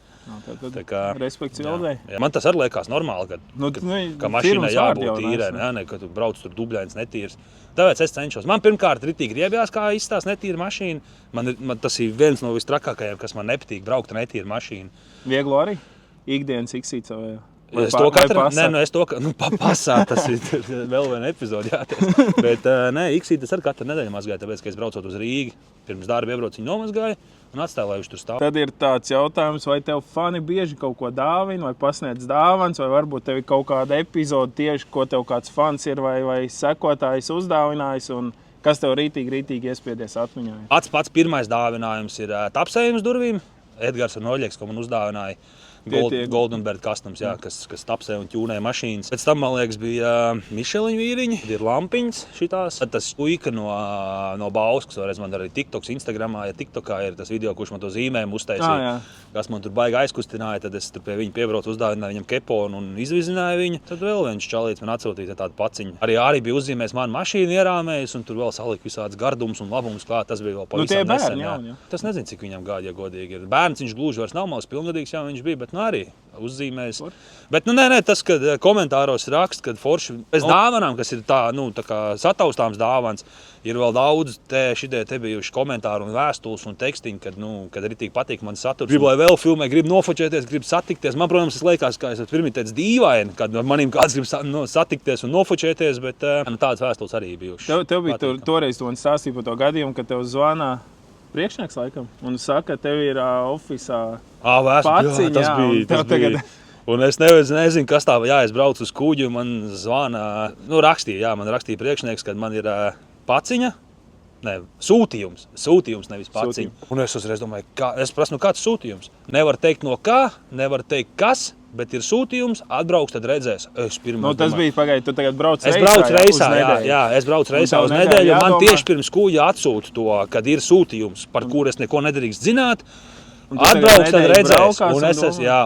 Respekts Vildei.
Man tas arī liekas normāli, ka mašīnai jābūt tīrai, ka tu brauc tur dubļains netīrs. Tāpēc es cenšos. Man pirmkārt ritīgi riebjās, kā izstās netīra mašīna. Man tas ir viens no vistrakākajiem, kas man nepatīk braukt ar netīru mašīnu.
Vieglo arī? Ikdienas iksīt savējā?
Es to pasā, tas ir vēl viena epizode jāties. Bet iksīt es arī katru nedēļu mazgāju, tāpēc, ka es braucot uz Rīgu, pirms darba iebraucu viņu nomazgāju un atstāju, lai viņš tur stāv.
Tad ir tāds jautājums, vai tev fani bieži kaut ko dāvina, vai pasniedz dāvans, vai varbūt tev ir kaut kāda epizode tieši, ko tev kāds fans ir vai sekotājs uzdāvinājis un kas tev rītīgi iespiedies atmiņā?
Pats pirmais dāvinājums ir tapsējums durvīm. Edgars un Oļegs, ko man uzdāvināja. Goldenberg Customs, kas tapsē un ķūnē mašīnas. Pēc tam, man liekas, bija Mišeliņu vīriņi, ir lampiņas šitās. Tas puika no Bauskas, varēs man arī TikToks, Instagramā, ja TikTokā ir tas video, kurš man to zīmējumu uztaisīja. Kas man tur baigi aizkustināja, tad es tur pie viņa piebraucu, uzdāvināju viņam keponu un izvizināju viņu. Tad vēl viens čalīts man atsūtīja tādu paciņu. Arī bija uzzīmējis manu mašīnu ierāmējis un tur vēl salika visāds gardums un labums klāt. Tas bija vēl pavisam nesen. Tas nezinu, cik viņam gadi, ja godīgi ir. Bērns viņš gluži vairs nav mals, pilngadīgs jau viņš bija, bet arī uzzīmēs. Bet tas, kad komentāros rakst, kad forši bez dāvanām, kas ir tā kā sataustāms dāvans, ir vēl daudz te bijuši komentāri un vēstules un tekstiņi, kad ritīgi patīk man saturs. Gribu, lai vēl filmē, gribu nofočēties, gribu satikties. Man, protams, tas liekas, kā es pirmie teicu dīvaini, kad manim kāds grib satikties un nofočēties, bet tādas vēstules arī bijuši.
Tev bija toreiz tu man stāstīja par to gadījumu, kad tev zvanā priekšnieks laikam un saka, tev ir ofisā paciņa.
Tas bija. Un es nezinu, kas tā, es braucu uz kuģi un man zvana, man rakstīja priekšnieks, kad man ir paciņa. Sūtījums, nevis paciņa. Un es uzreiz domāju, es prasu, kāds sūtījums? Nevar teikt no kā, nevar teikt kas, bet ir sūtījums, atbrauks, tad redzēs.
Tas bija pagaidi, tu tagad brauc reisā.
Es braucu reisā uz nedēļu, un man tieši pirms kuģa atsūta to, kad ir sūtījums, par kuru es neko nedrīkst zināt. Atbrauks, tad redzēs.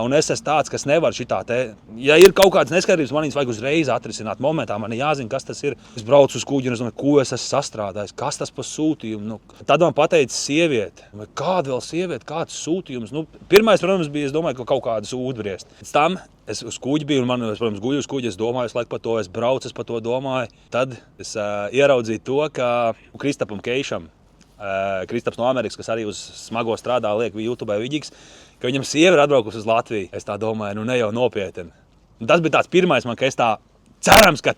Un es esmu tāds, kas nevar šitā te. Ja ir kaut kāds neskaidrības, man viņas vajag uzreiz atrisināt momentā. Man jāzina, kas tas ir. Es braucu uz kuģi un es domāju, ko es esmu sastrādājis, kas tas par sūtījumu. Tad man pateica sieviete. Kāda vēl sieviete, kāds sūtījums? Pirmais, protams, bija, es domāju, ka kaut kādu sūdu briest. Pēc tam es uz kuģi biju un man, protams, guļu uz kuģi. Es domāju, par to, es braucu, es par to domāju. Tad es ieraudzīju to, ka Kristapam Keišam, Kristaps no Amerikas, kas arī uz smago strādā, liek YouTube vidīgs, ka viņam sieva ir atbraukusi uz Latviju. Es tā domāju, ne jau nopietni. Tas bija tāds pirmais man, ka es tā cerams, ka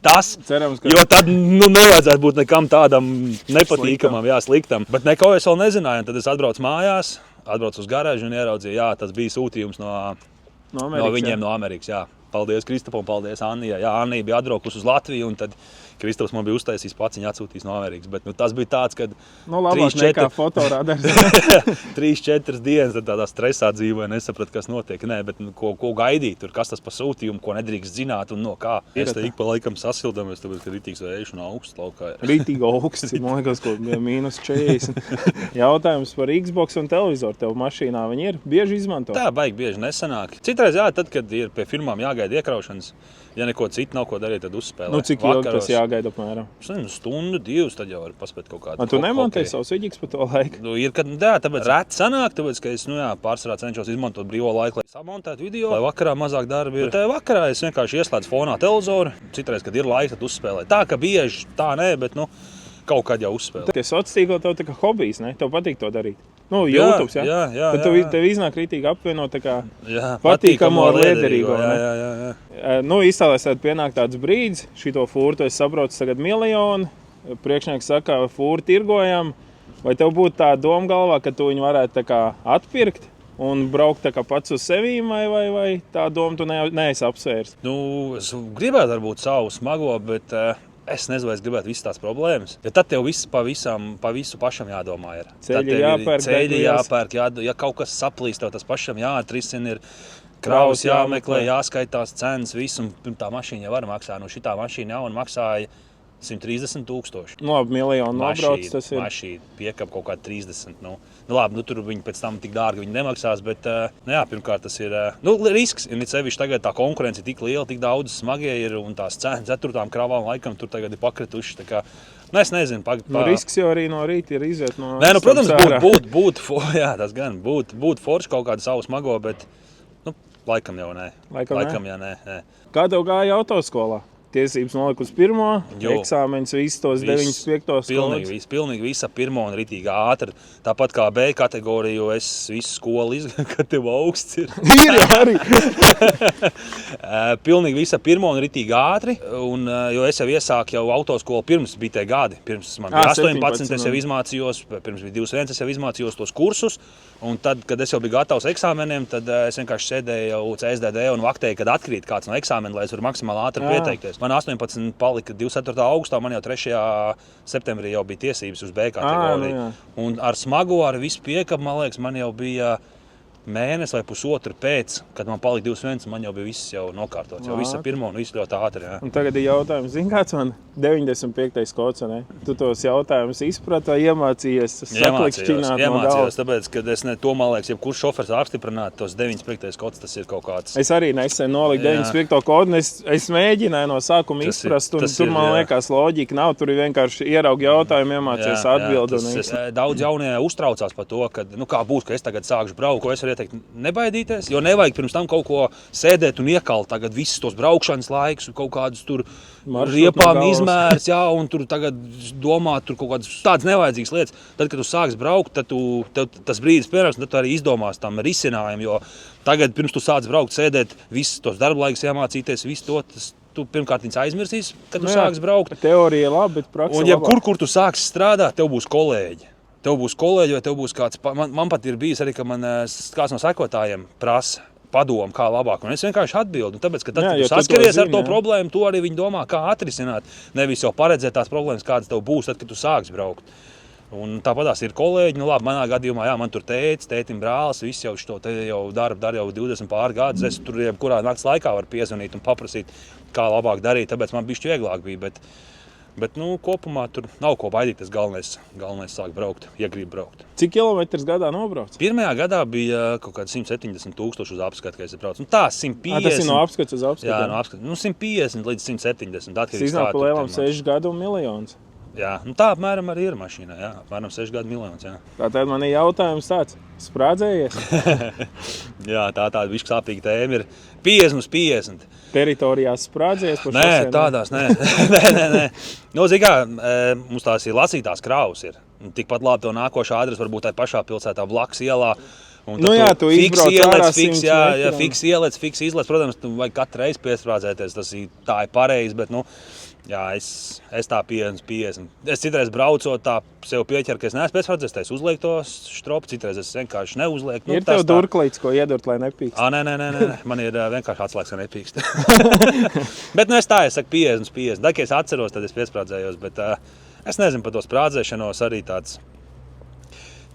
jo tad nevajadzētu būt nekam tādam nepatīkamam, sliktam. Bet neko es vēl nezināju, un tad es atbraucu mājās, atbraucu uz garāžu un ieraudzīju, tas bija sūtījums no viņiem no Amerikas, Paldies Kristapam, paldies Annijai. Annija bija atbraukusi uz Latviju, un tad Kristaps man bija uztaisījis pats, viņa atsūtījis no Amerikas. Bet tas bija tāds, kad
labāk nekā fotorādars.
3-4 dienas tādā stresā dzīvoja, nesapratu, kas notiek. Nē, bet ko gaidīt tur, kas tas par sūtījumu, ko nedrīkst zināt un no kā. Es te ik pa laikam sasildamies, tāpēc, ka ritīgs vējš un augsts laukā ir.
Ritīgi augsts, man liekas, ko -40. Jautājums par Xbox un televizoru. Tev mašīnā viņi ir bieži izmanto?
Tā, baigi bieži nesanāk. Citreiz, tad, kad ir pie firmām jāgaida iekraušanas, ja neko citu nav ko darīt, tad uzspēlē.
Cik ilgi tas jāgaida apmēram?
Stundu, 2, tad jau var paspēt kaut kādu.
Tu nemontēji savus vidīgus pa to laiku?
Ir, kad tāpēc reti sanāk, tāpēc, ka es pārsvarā cenšos izmantot brīvo laiku, lai samontētu video, lai vakarā mazāk darba ir. Bet vakarā es vienkārši ieslēdzu fonā televizoru. Citreiz, kad ir laika, tad uzspēlē. Tā, ka bieži tā nē, bet kaut kad jau uzspēlē.
Tie sociālos tīkli tev tā kā hobijs, ne? Tev patīk to darīt? YouTube,
jā.
Tad tev iznāk rītīgi apvienot tā kā patīkamo ar liederīgo.
Jā.
Iztēlēs pienāk tāds brīdis, šito fūru tu esi sabraucis tagad miljonu, priekšnieks saka, fūru tirgojam, vai tev būtu tā doma galvā, ka tu viņu varētu tā kā atpirkt un braukt tā kā pats uz sevīm, vai tā doma tu neesi apsvērs?
Es gribētu varbūt savu smago, bet es nezinu, vai es gribētu visas tās problēmas. Ja tad tev viss pa visu pašam jādomā ir.
Ceļi jāpērk,
ja kaut kas saplīst, tev tas pašam jāatrisina, ir kravas jāmeklē, jāskaitās cenas, visu, un tā mašīna jau var maksāt. Šitā mašīna jau maksāja 130,000.
Labi, miljonu nobrauc, tas ir.
Mašīna piekab kaut kā 30. Labi, tur viņi pēc tam tik dārgi viņi nemaksās, bet, pirmkārt tas ir, risks. Ir sevišķi tagad tā konkurence ir tik liela, tik daudz smagie ir, un tās cenas 4. kravām laikam tur tagad ir pakrituši, tā kā, es nezinu.
Risks jau arī no rīta ir iziet no...
Protams, būt forši kaut kādu savu smago, bet, laikam jau nē. Laikam jau nē.
Kā tev gāja autoskolā? Tiesības noliku uz pirmo, eksāmenis visus tos 9-5 skolas.
Pilnīgi visa pirmo un ritīgi ātri. Tāpat kā B kategoriju, es visu skolu izgāju, kad tev augsts ir.
Ir arī.
Pilnīgi visa pirmo un ritīgi ātri, jo es jau iesāku jau autoskolu pirms bija tie gadi. Pirms man bija 18, es jau izmācījos, pirms bija 21, es jau izmācījos tos kursus. Un tad, kad es jau biju gatavs eksāmeniem, tad es vienkārši sēdēju jau CSDD un vaktēju, kad atkrīt kāds no eksāmena, lai es varu maksimāli ātri pieteikties. Man 18 palika 24. augustā, man jau 3. septembrī jau bija tiesības uz B kategoriju. Un ar smago, ar visu piekabu, man liekas, man jau bija mēnesi vai pusotru pēc, kad man palika 21, man jau bija viss jau nokārtots. Jau visa pirmo un viss ļoti ātri.
Un tagad ir jautājums, zini kāds man 95. kods, ne? Tu tos jautājumus izprati vai iemācījies saklikšķināt no galvas?
Iemācījos, tāpēc, kad es to, man liekas, jebkurš šofers apstiprinātu tos 95. kods, tas ir kaut kāds.
Es arī nesen noliku 95. kodu, un es mēģināju no sākuma izprast, un tur man liekas loģika nav, tur ir vienkārši ieraugi jautājumu, iemācies atbildi.
Daudz jaunie uztraucās par to, ka, kā būs, ka es tagad sākšu braukt, ko es ieteikt nebaidīties, jo nevajag pirms tam kaut ko sēdēt un iekalt tagad visus tos braukšanas laikus, kaut kādus tur riepām izmērs, un tur tagad domāt tur kaut kādas tādas nevajadzīgas lietas. Tad, kad tu sāks braukt, tad tas brīdis pienāks, un tad tu arī izdomās tam risinājumu, jo tagad pirms tu sāc braukt, sēdēt, visus tos darba laikus jāmācīties, visu to, tu pirmkārt viņus aizmirsīs, kad tu sāks braukt.
Teorija ir labi, bet praksa
labāk. Un jebkur, kur tu sāksi strādāt, tev būs kolēģi. Tev būs kolēģi, vai tev būs kāds, man pat ir bijis arī, ka man kāds no sekotājiem prasa padomu, kā labāk. Un es vienkārši atbildu, tāpēc, ka tad, kad tu saskaries ar to problēmu, tu arī viņi domā, kā atrisināt. Nevis jau paredzēt tās problēmas, kādas tev būs, tad, kad tu sāks braukt. Un tāpatās ir kolēģi, labi, manā gadījumā, man tur tētim brālis, viss jau šo te jau dara jau 20 pār gadus. Es tur jebkurā nakts laikā varu piezvanīt un paprasīt, kā labāk darīt, tāpēc man bišķi vieglāk bija, bet Bet, kopumā tur nav ko baidīties. Galvenais sāk braukt, ja grib braukt.
Cik kilometrus gadā nobrauc?
Pirmajā gadā bija kaut kāds 170,000 uz apskatu, kad es braucu. Tā, 150.
Tas ir no apskates uz apskatu?
Jā, no apskatu. 150 līdz 170.
Tas iznāk pa lielam 6 gadu un miljons.
Jā, tā apmēram arī ir mašīnā. Jā, apmēram 6 gadu miljons. Jā.
Tātad man ir jautājums tāds. Sprādzējies?
Jā, tāda bišķi sāpīga tēma ir 50 uz 50.
Teritorijās sprādzējies?
Nē, tādās nē. nē. Zin kā, mums tās ir lasītās krāvas. Tikpat labi tev nākošā adrese varbūt tā pašā pilsētā blakus ielā.
Jā, tu izbrauc ārā 100
metru. Fiks ielēc, fiks izlēc. Protams, tu vajag katru reizi piesprādzēties. Tā ir pareizi, bet jā, es tā 50. Es citreiz braucot tā sev pieķeru, ka es neesmu piesprādzējies, es uzlieku tos stropu, citreiz es vienkārši neuzlieku.
Ir tev durklīts, ko iedurt, lai nepīkst?
Nē. Man ir vienkārši atslēgs, ka nepīkst. Bet es saku 50. Tā, ka es atceros, tad es piesprādzējos, bet es nezinu par to sprādzēšanos arī tāds.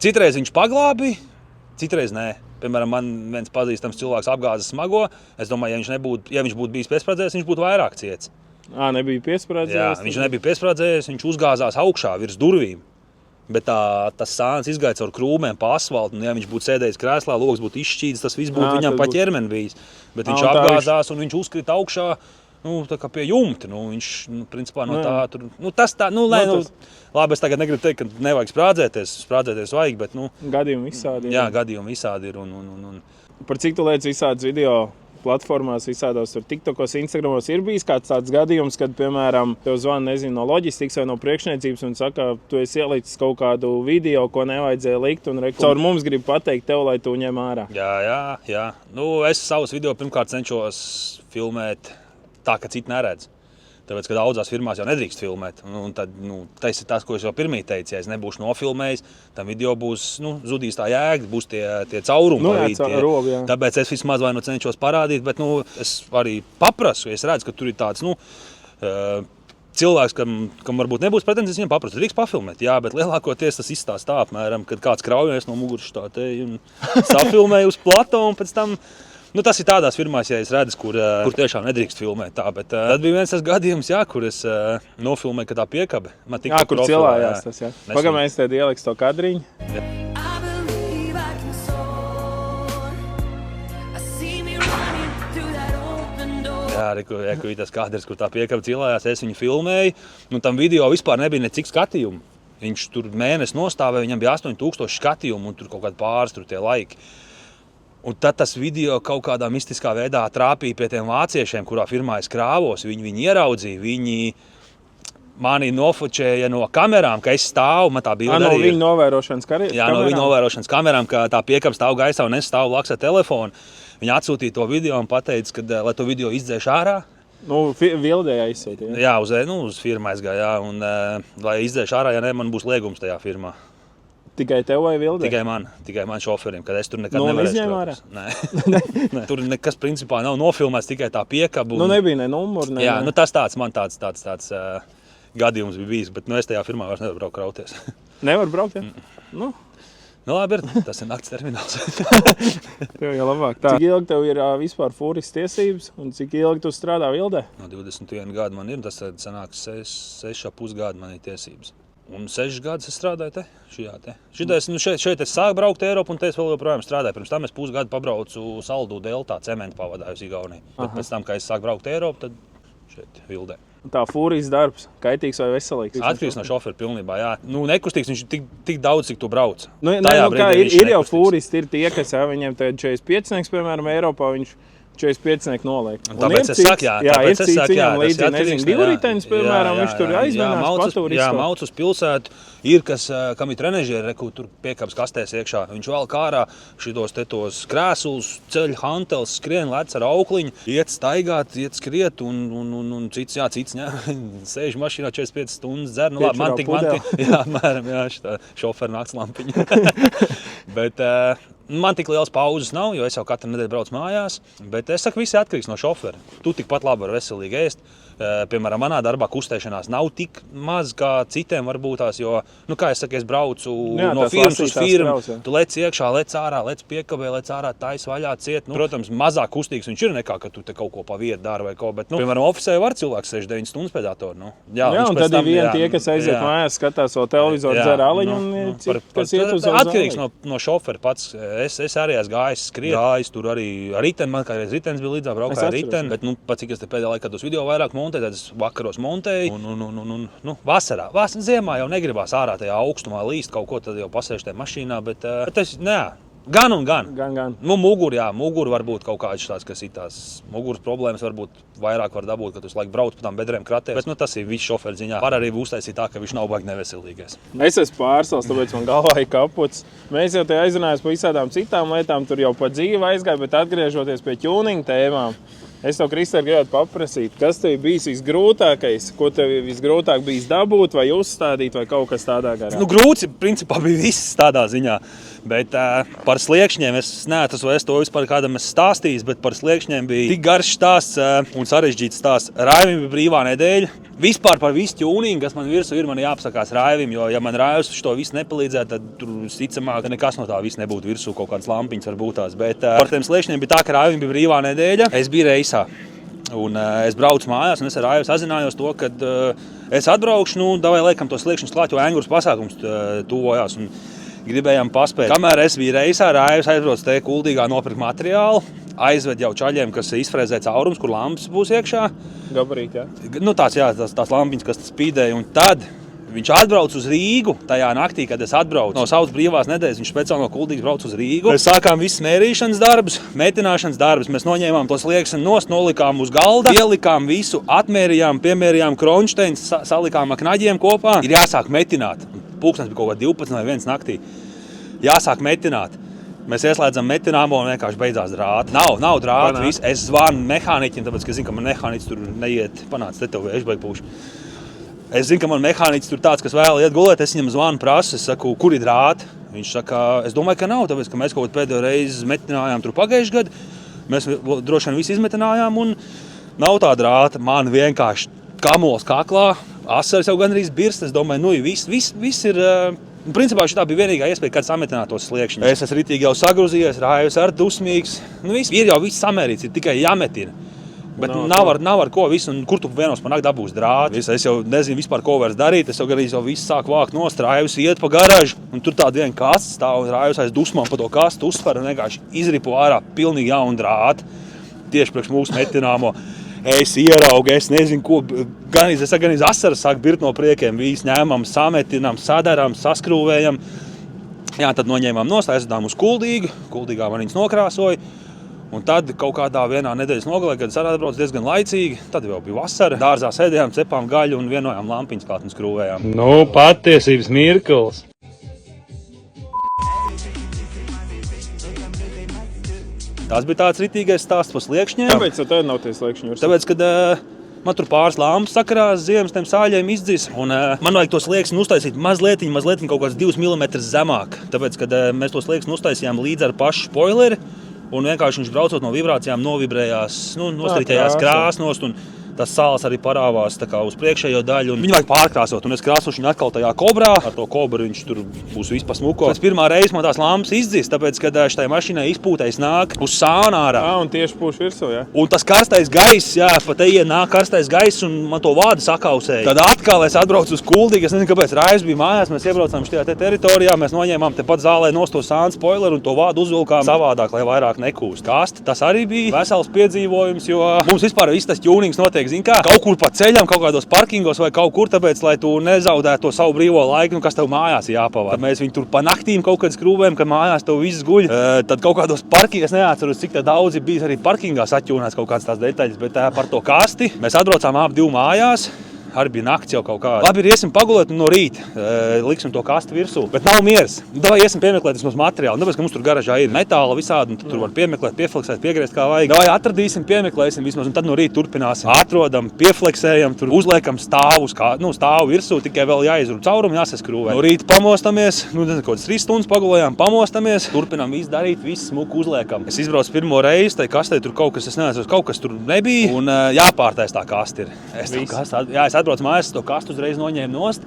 Citreiz viņš paglābi, citreiz nē. Piemēram, man viens pazīstams cilvēks apgāza smago. Es domāju, ja viņš būtu bijis piesprādzējies, viņš būtu vairāk ciets.
Nebija piesprādzējies?
Jā, viņš nebija piesprādzējies, viņš uzgāzās augšā virs durvīm. Bet tas sāns izgāja caur krūmēm pa asfaltu, un ja viņš būtu sēdējis krēslā, logs būtu izšķīdis, tas viss būtu viņam pa ķermeni bijis. Bet viņš apgāzās un viņš uzkrita augšā, tā kā pie jumta. Viņš, principā, no tā tur... Labi, es tagad negribu teikt, ka nevajag sprādzēties vajag, bet,
Gadījumi visādi ir.
Jā, gadījumi visādi ir.
Par cik tu lietas visādas video platformās, visādos TikTokos, Instagramos ir bijis kāds tāds gadījums, kad, piemēram, tev zvana, no loģistikas vai no priekšniecības un saka, tu esi ielicis kaut kādu video, ko nevajadzēja likt, un caur mums grib pateikt tev, lai tu ņem ārā.
Jā. Es savus video pirmkārt cenšos filmēt tā, ka citi neredz. Tāpēc, ka daudzās firmās jau nedrīkst filmēt. Tad, tas ir tas, ko es jau pirmie teicu. Ja es nebūšu nofilmējis, tad video būs zudīs tā jēga, būs tie caurumi. Tāpēc es vismaz vai cenšos parādīt, bet es arī paprasu, ja es redzu, ka tur ir tāds cilvēks, kam varbūt nebūs pretenzijas, viņam paprasu, drīkst pafilmēt. Jā, bet lielākoties tas izstāst tā apmēram, kad kāds kraujojas no muguras tā te un safilmēja uz plato un pēc tam. Tas ir tādās firmās, ja es redzu, kur tiešām nedrīkst filmēt tā, bet tad bija viens tas gadījums, kur es nofilmēju, ka tā piekabe.
Kur cilājās tas, jā. Pagam, es tad ieliks to kadriņu.
Jā, kur ir tas kadrs, kur tā piekabe cilājās, es viņu filmēju. Tam video vispār nebija necik skatījumu. Viņš tur mēnesi nostāvēja, viņam bija 8000 skatījumu un tur kaut kādi pāris tur tie laiki. Un tad tas video kaut kādā mistiskā veidā trāpīja pie tiem vāciešiem, kurā firmā es krāvos. Viņi ieraudzīja, viņi mani nofočēja no kamerām, ka es stāvu. Man tā bilde arī ir.
No viņa novērošanas kamerām?
Jā, no viņa novērošanas kamerām, ka tā piekaba stāv gaisā un es stāvu blakus ar telefonu. Viņi atsūtīja to video un pateica, ka, lai to video izdzēš ārā.
Vildē aizsūtīja.
Jā, uz firmu aizgāja, un lai izdzēš ārā, ja ne, man būs liegums tajā firmā.
Tikai tev vai Vildē?
Tikai man šoferim, kad es tur nekad nevarēšu. Nē. Tur nekas principā nav nofilmēts, tikai tā piekaba.
Nebija ne numuru.
Jā, tas tāds man tāds gadījums bija bijis, bet es tajā firmā vairs nevaru braukt krauties.
Nevar braukt, jā?
Labi, tas ir nakts termināls.
Tev jau labāk. Cik ilgi tev ir vispār fūris tiesības un cik ilgi tu strādā Vildē?
No 21 gadu man ir, tas sanāks 6,5 gadu man ir tiesības. Un 6 gadus es strādāju šeit es sāku braukt Eiropu un te es vēl joprojām strādāju. Pirms tam es pusgadu pabraucu Saldu Deltā, cementu pavadāju uz Igauniju. Bet pēc tam, kad es sāku braukt Eiropu, tad šeit Vildē.
Tā fūrijas darbs, kaitīgs vai veselīgs?
Atkarīgs no šofera pilnībā, jā. Nekustīgs, viņš ir tik daudz, cik tu brauc.
Ir jau fūris, ir tie, kas viņiem 45, piemēram, Eiropā, viņš 45 noliek.
Tāpēc es saku,
ir cits viņam līdzi, nezinu, divritenis, piemēram, viņš tur aizmenās, patur izstāv.
Jā, mauc uz pilsētu. Ir, kam ir trenežieri, tur piekabas kastēs iekšā. Viņš vēl kārā šitos krēslus, ceļ hanteles, skrien, lec ar aukliņu, iet staigāt, iet skriet un cits sēž mašīnā 45 stundas, dzer. Labi, man tik, jā, mēram, šitā šoferu naktslampiņa. Bet, Man tik liels pauzes nav, jo es jau katru nedēļu braucu mājās. Bet es saku, visi atkarīgs no šofera. Tu tikpat labi vari veselīgi ēst. Piemēram, manā darbā kustēšanās nav tik maz kā citiem varbūt tās, jo, kā es saku, es braucu no firmas uz firmu. Tu lec iekšā, lec ārā, lec piekabē, lec ārā, tais vaļā, ciet. Protams, mazāk kustīgs viņš ir nekā, ka tu te kaut ko pa vietu dari vai ko, bet, piemēram, ofisē var cilvēks 6-9 stundas pie datora. Jā,
un tad ir vieni tie, kas aiziet mājās, skatās savu televizoru, dzer aliņu un kas iet uz
atkarīgs no šofera pats. Es arī esmu gājis tur arī ar riteni, man kādreiz ritenis bija līdzā, braukāju ar riteni, bet, pat cik es te pēdējā laikā tos video vairāk montēju, tad es vakaros montēju un vasarā. Ziemā jau negribās ārā tajā augstumā līst kaut ko, tad jau pasēž tajā mašīnā, bet es, gan un gan. Muguru var būt kaut kāds tāds, kas ir tās muguras problēmas, varbūt vairāk var dabūt, ka tu laiku brauc pa tām bedrēm kratē. Bet, tas ir viss šoferu ziņā. Var arī uztaisīt tā, ka viņš nav baigi neveselīgais.
Es esmu pārsals, tāpēc man galvā ir kaputs. Mēs jau te aizrunājām par visādām citām lietām, tur jau pa dzīvi aizgāja, bet atgriežoties pie tuninga tēmām. Es tev, Kristēr, gribētu paprasīt, kas tev bijis visgrūtākais, ko tev visgrūtāk bijis dabūt vai uzstādīt vai kaut kas tādā garā?
Grūts, principā, bija viss tādā ziņā, bet par sliekšņiem es neatceros, vai es to vispār kādam esmu stāstījis, bet par sliekšņiem bija tik garš stāsts un sarežģīts stāsts. Raivim bija brīvā nedēļa. Vispār par visu tuningu, kas man virsū ir, man jāapsakās Raivim, jo, ja man Raivs šo visu nepalīdzētu, tad tur ticamāk, nekas no tā viss nebūtu virsū, kaut kādas lampiņas varbūt tās. Bet par tiem sliekšņiem bija tā, ka Raivim bija brīvā nedēļa. Es biju reisā. Un es braucu mājās, un es ar Raivu sazinājos to, ka es atbraukšu, davai liekam to sliekšņus klāt, jo Engures pasākums tuvojās. Un gribējām paspēt. Kamēr es biju reisā, Raivs aizbrauc te Kuldīgā nopirkt materiālu. Aizved jau čaļiem, kas izfrēzē caurums, kur lampas būs iekšā.
Gabarīt, jā.
Tās lampiņas, kas spīdēja. Un tad viņš atbrauc uz Rīgu tajā naktī, kad es atbraucu. No savas brīvās nedēļas viņš speciāli no Kuldīgas brauc uz Rīgu. Mēs sākām visus mērīšanas darbus, metināšanas darbus. Mēs noņēmām tos slieksni nost, nolikām uz galda, ielikām visu, atmērījām, piemērījām kronšteins, salikām ar knaģiem kopā. Ir jāsāk metināt. Pulkstens bija kaut kā 12 vai 1 naktī. Jāsāk metināt. Mēs ieslēdzam metināmo un vienkārši beidzās drāti. Nav drāti, viss. Es zvanu mehāniķim, tāpēc, ka es zinu, ka man mehāniķis tur neiet. Panāc, te tev vēžu baigi pūši. Es zinu, ka man mehāniķis tur tāds, kas vēl iet gulēt. Es viņam zvanu, prasu, es saku, kur ir drāti? Viņš saka, es domāju, ka nav, tāpēc, ka mēs kaut pēdējo reizi metinājām tur pagājuši gadu. Mēs droši vien visu izmetinājām un nav tā drāta. Man vienkārši kamols kaklā, asaras jau gandrīz birst. Es domāju, viss ir... Principā šitā bija vienīgā iespēja, kad sametināt tos sliekšņus. Es esmu ritīgi jau sagrozījies, Raivs ar dusmīgs. Ir jau viss samērīts, ir tikai jāmetina. Bet nav ar ko visu, un kur tu vienos panāk dabūs drāti. Es jau nezinu vispār, ko vairs darīt. Es jau visu sāku vākt nost, Raivs iet pa garažu, un tur tāda viena kasts stāv, un Raivs aiz dusmām pa to kastu uzsver un vienkārši izripo ārā pilnīgi jaunu drāti. Tieši priekš mūsu metināmo. Es ieraugu, es nezinu, ko. Gan asaras sāk birt no priekiem. Visi ņēmām, sametinām, sadarām, saskrūvējam. Jā, tad noņēmām nost, aizvedām uz Kuldīgu. Kuldīgā man viņas nokrāsoja. Un tad kaut kādā vienā nedēļas nogalē, kad es arī atbraucu diezgan laicīgi, tad jau bija vasara. Dārzā sēdējām, cepām gaļu un vienojām lampiņas klāt un skrūvējām.
Patiesības mirklis.
Tas bija tāds ritīgais stāsts par sliekšņiem.
Kāpēc tev nav tie sliekšņi?
Tāpēc, kad man tur pāris lampas sakarās, ziemas tiem sāļiem izdzis. Un man vajag to slieksni uztaisīt mazliet kaut kāds 2 mm zemāk. Tāpēc, kad mēs to slieksni uztaisījām līdz ar pašu spoileri, un vienkārši viņš braucot no vibrācijām novibrējās, nostrīķējās krāsnost. Un tas sāls arī parāvās uz priekšējo daļu. Viņu vajag pārkrāsot, un es krāsošu viņu atkal tajā kobrā. Ar to kobru viņš tur būs viss pasmuko. Pēc pirmā reize man tās lampas izdzis, tāpēc, kad šai mašīnai izpūtais nāk uz sāna ārā.
Un tieši pūš virsū, jā.
Un tas karstais gaiss, pa te ienāk karstais gaiss, un man to vādu sakausēja. Tad atkal es atbraucu uz Kuldīgu, es nezinu, kāpēc Raivs bija mājās, mēs iebraucām šajā teritorijā, mēs noņēmām tepat zālē nost to sāna spoileru un to vādu uzvilkām savādāk, lai vairāk nekūst. Tas arī bija vesels piedzīvojums, jo mums vispār viss tas tunings notiek. Kaut kur pa ceļam, kaut kādos parkingos vai kaut kur, tāpēc, lai tu nezaudētu to savu brīvo laiku, kas tev mājās jāpavada. Tad mēs viņu tur pa naktīm kaut kad skrūvējam, ka mājās tev viss guļ. Tad kaut kādos parkingos, es neatceros, cik daudz ir bijis arī parkingā saķūnēts kaut kāds tās detaļas, bet par to kasti mēs atbraucām ap 2 mājās. arī bija nakts jau kaut kāda. Labi, iesim pagulēt no rīta, liksim to kastu virsū, bet nav miers. Davai iesim piemeklēt vismaz materiālu, tāpēc, ka mums tur garažā ir metāla visādi, un tur var piemeklēt, piefleksēt, piegriezt kā vajag. Davai atradīsim, piemeklēsim vismaz, un tad no rīta turpināsim. Atrodam, piefleksējam, tur uzliekam stāvu virsū, tikai vēl jāizrūp caurumu, jāsaskrūvē. No rīta pamostamies, kaut kāds 3 stundas pagulējām, pamostamies, turpinām visu darīt, visu smuku uzliekam. Es izbraucu pirmo reizi, tai kastē tur kaut kas, es neatceros, kaut kas tur nebija, un jāpārtais tā kasta ir. Es atbraucu mājās, to kastu uzreiz noņēmu nost.